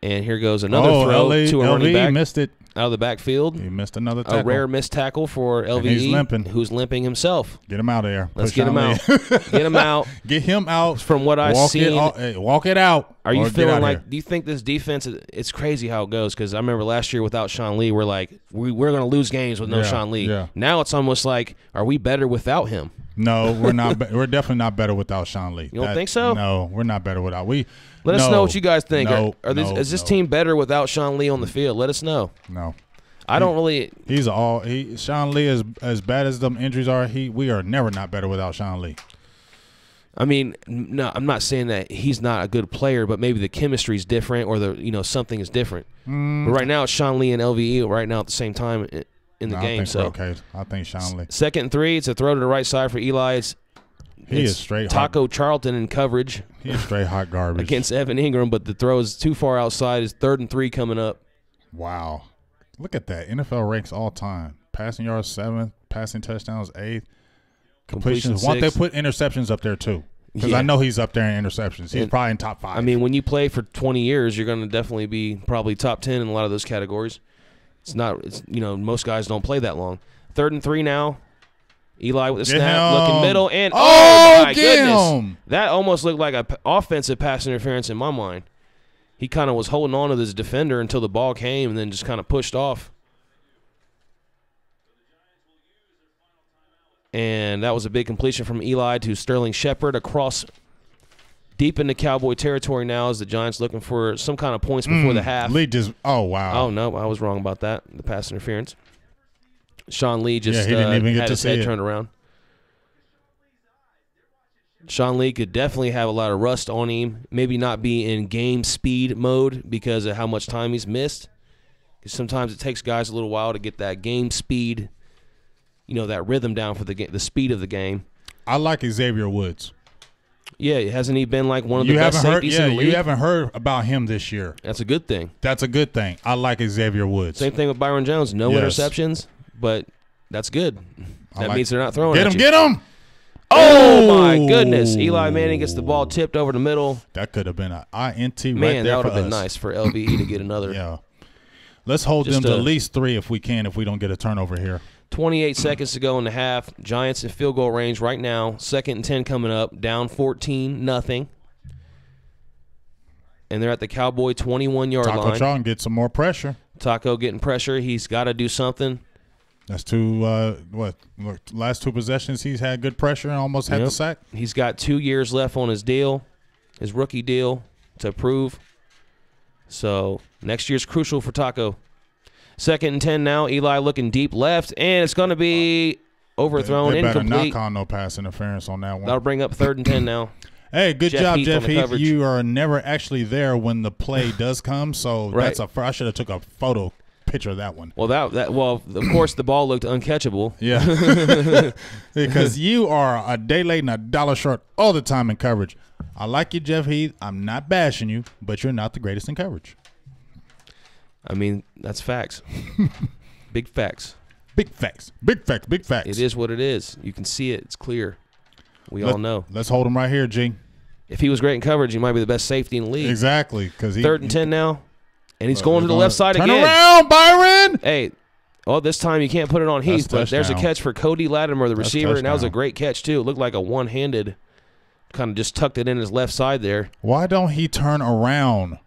And here goes another throw to a running back. Missed it. Out of the backfield. He missed another tackle. A rare missed tackle for LVE. And he's limping. Who's limping himself. Get him out of there. Let's get him out. Get him out. Get him out. From what I've seen. Walk it out. Are you feeling like, do you think this defense, it's crazy how it goes? Because I remember last year without Sean Lee, we're like, we're going to lose games with no Sean Lee. Yeah. Now it's almost like, are we better without him? No, we're not. We're definitely not better without Sean Lee. You don't think so? No, we're not better without. Let us know what you guys think. Is this team better without Sean Lee on the field? Let us know. No. I don't really. Sean Lee, as bad as them injuries are, we are never not better without Sean Lee. I mean, no, I'm not saying that he's not a good player, but maybe the chemistry is different, or something is different. But right now, it's Sean Lee and LVE right now at the same time in the game. Okay, I think Sean Lee. 2nd and 3. It's a throw to the right side for Eli. He is straight Taco Charlton in coverage. He's straight hot garbage against Evan Ingram, but the throw is too far outside. It's 3rd and 3 coming up. Wow. Look at that. NFL ranks all time. Passing yards 7th, passing touchdowns 8th, completions. Why don't they put interceptions up there too? Because I know he's up there in interceptions. He's probably in top 5. I mean, when you play for 20 years, you're going to definitely be probably top 10 in a lot of those categories. Most guys don't play that long. 3rd and 3 now. Eli with the snap, looking middle, and oh my goodness, that almost looked like an offensive pass interference in my mind. He kind of was holding on to this defender until the ball came and then just kind of pushed off. And that was a big completion from Eli to Sterling Shepard across deep into Cowboy territory now as the Giants looking for some kind of points before the half. Oh, wow. Oh, no, I was wrong about that, the pass interference. Sean Lee just he didn't even get had to his see head it. turned around. Sean Lee could definitely have a lot of rust on him, maybe not be in game speed mode because of how much time he's missed. Because sometimes it takes guys a little while to get that game speed, that rhythm down for the speed of the game. I like Xavier Woods. Yeah, hasn't he been like one of the best safeties in the league? You haven't heard about him this year. That's a good thing. That's a good thing. I like Xavier Woods. Same thing with Byron Jones. No interceptions, but That's good. That means they're not throwing at you. Get him! Oh, my goodness. Eli Manning gets the ball tipped over the middle. That could have been an INT right there. Man, that would have been nice for LBE to get another. Yeah. Let's hold them to at least 3 if we can, if we don't get a turnover here. 28 seconds to go in the half. Giants in field goal range right now. 2nd and 10 coming up. Down 14-0. And they're at the Cowboy 21-yard line. Taco Charlton get some more pressure. Taco getting pressure. He's got to do something. That's last 2 possessions he's had good pressure and almost had the sack. He's got 2 years left on his deal, his rookie deal, to prove. So next year's crucial for Taco. 2nd and 10 now. Eli looking deep left, and it's going to be overthrown, they better incomplete. Not call no pass interference on that one. That'll bring up 3rd and 10 now. Hey, good job, Jeff Heath. You are never actually there when the play does come, so right. I should have took a picture of that one. Well, well, of course, the ball looked uncatchable. Yeah, because you are a day late and a dollar short all the time in coverage. I like you, Jeff Heath. I'm not bashing you, but you're not the greatest in coverage. I mean, that's facts. Big facts. Big facts. Big facts. Big facts. It is what it is. You can see it. It's clear. We all know. Let's hold him right here, G. If he was great in coverage, he might be the best safety in the league. Exactly. 3rd and 10 now. And he's going to the left side again. Turn around, Byron. Hey, this time you can't put it on Heath, but there's a catch for Cody Latimer, the receiver, and that was a great catch, too. It looked like a one-handed, kind of just tucked it in his left side there. Why don't he turn around?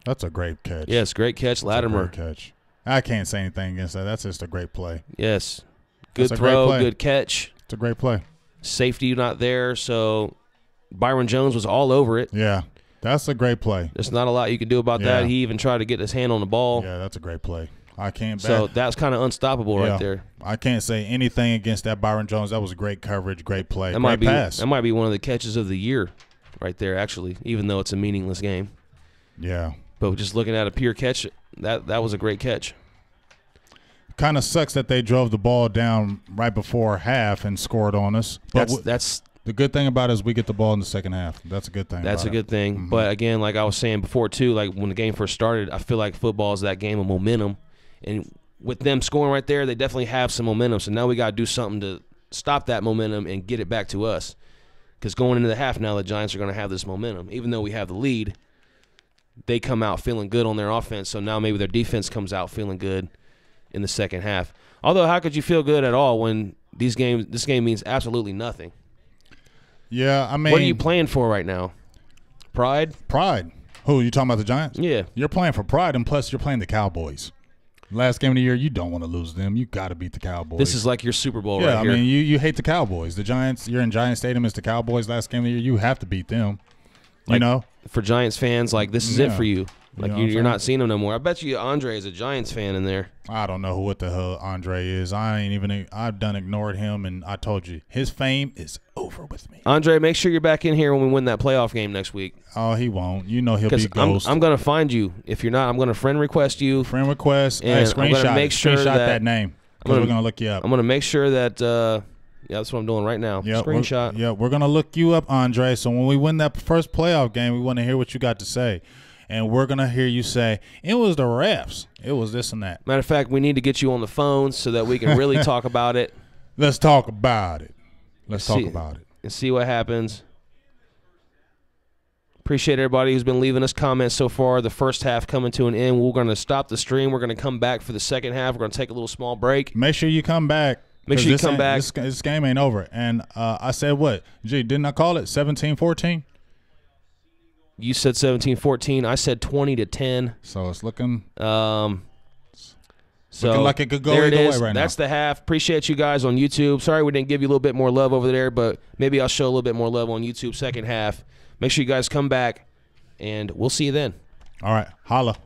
That's a great catch. Yes, great catch, Latimer. Great catch. I can't say anything against that. That's just a great play. Yes. Good throw, good catch. It's a great play. Safety not there, so Byron Jones was all over it. Yeah, that's a great play. There's not a lot you can do about that. He even tried to get his hand on the ball. Yeah, that's a great play. I can't. So that's kind of unstoppable right there. I can't say anything against that Byron Jones. That was great coverage, great play, great pass. That might be one of the catches of the year right there, actually, even though it's a meaningless game. Yeah. But just looking at a pure catch, that was a great catch. Kind of sucks that they drove the ball down right before half and scored on us. But that's the good thing about it is we get the ball in the second half. That's a good thing. That's a good thing. Mm-hmm. But, again, like I was saying before, too, like when the game first started, I feel like football is that game of momentum. And with them scoring right there, they definitely have some momentum. So now we got to do something to stop that momentum and get it back to us. Because going into the half now, the Giants are going to have this momentum. Even though we have the lead, they come out feeling good on their offense. So now maybe their defense comes out feeling good in the second half. Although, how could you feel good at all when this game means absolutely nothing? Yeah, I mean, what are you playing for right now? Pride? Pride. Who, you talking about the Giants? Yeah. You're playing for pride, and plus you're playing the Cowboys. Last game of the year, you don't want to lose them. You got to beat the Cowboys. This is like your Super Bowl right here. Yeah, I mean, you hate the Cowboys. The Giants, you're in Giant Stadium. It's the Cowboys last game of the year. You have to beat them. You know? For Giants fans, like, this is it for you. Like, you're not seeing them no more. I bet you Andre is a Giants fan in there. I don't know what the hell Andre is. I've done ignored him, and I told you, his fame is over with me. Andre, make sure you're back in here when we win that playoff game next week. Oh, he won't. You know he'll be ghost. I'm going to find you. If you're not, I'm going to friend request you. Friend request. And screenshot. I'm going to make sure that name. Because we're going to look you up. I'm going to make sure that yeah, that's what I'm doing right now. Screenshot. We're going to look you up, Andre. So when we win that first playoff game, we want to hear what you got to say. And we're going to hear you say, it was the refs. It was this and that. Matter of fact, we need to get you on the phone so that we can really talk about it. Let's talk about it. Let's talk about it. And see what happens. Appreciate everybody who's been leaving us comments so far. The first half coming to an end. We're going to stop the stream. We're going to come back for the second half. We're going to take a little small break. Make sure you come back. Make sure you come back. This game ain't over. And I said what? Gee, didn't I call it 17-14? You said 17-14. I said 20-10. So it's looking looking like it could go either way right now. That's the half. Appreciate you guys on YouTube. Sorry we didn't give you a little bit more love over there, but maybe I'll show a little bit more love on YouTube second half. Make sure you guys come back, and we'll see you then. All right. Holla.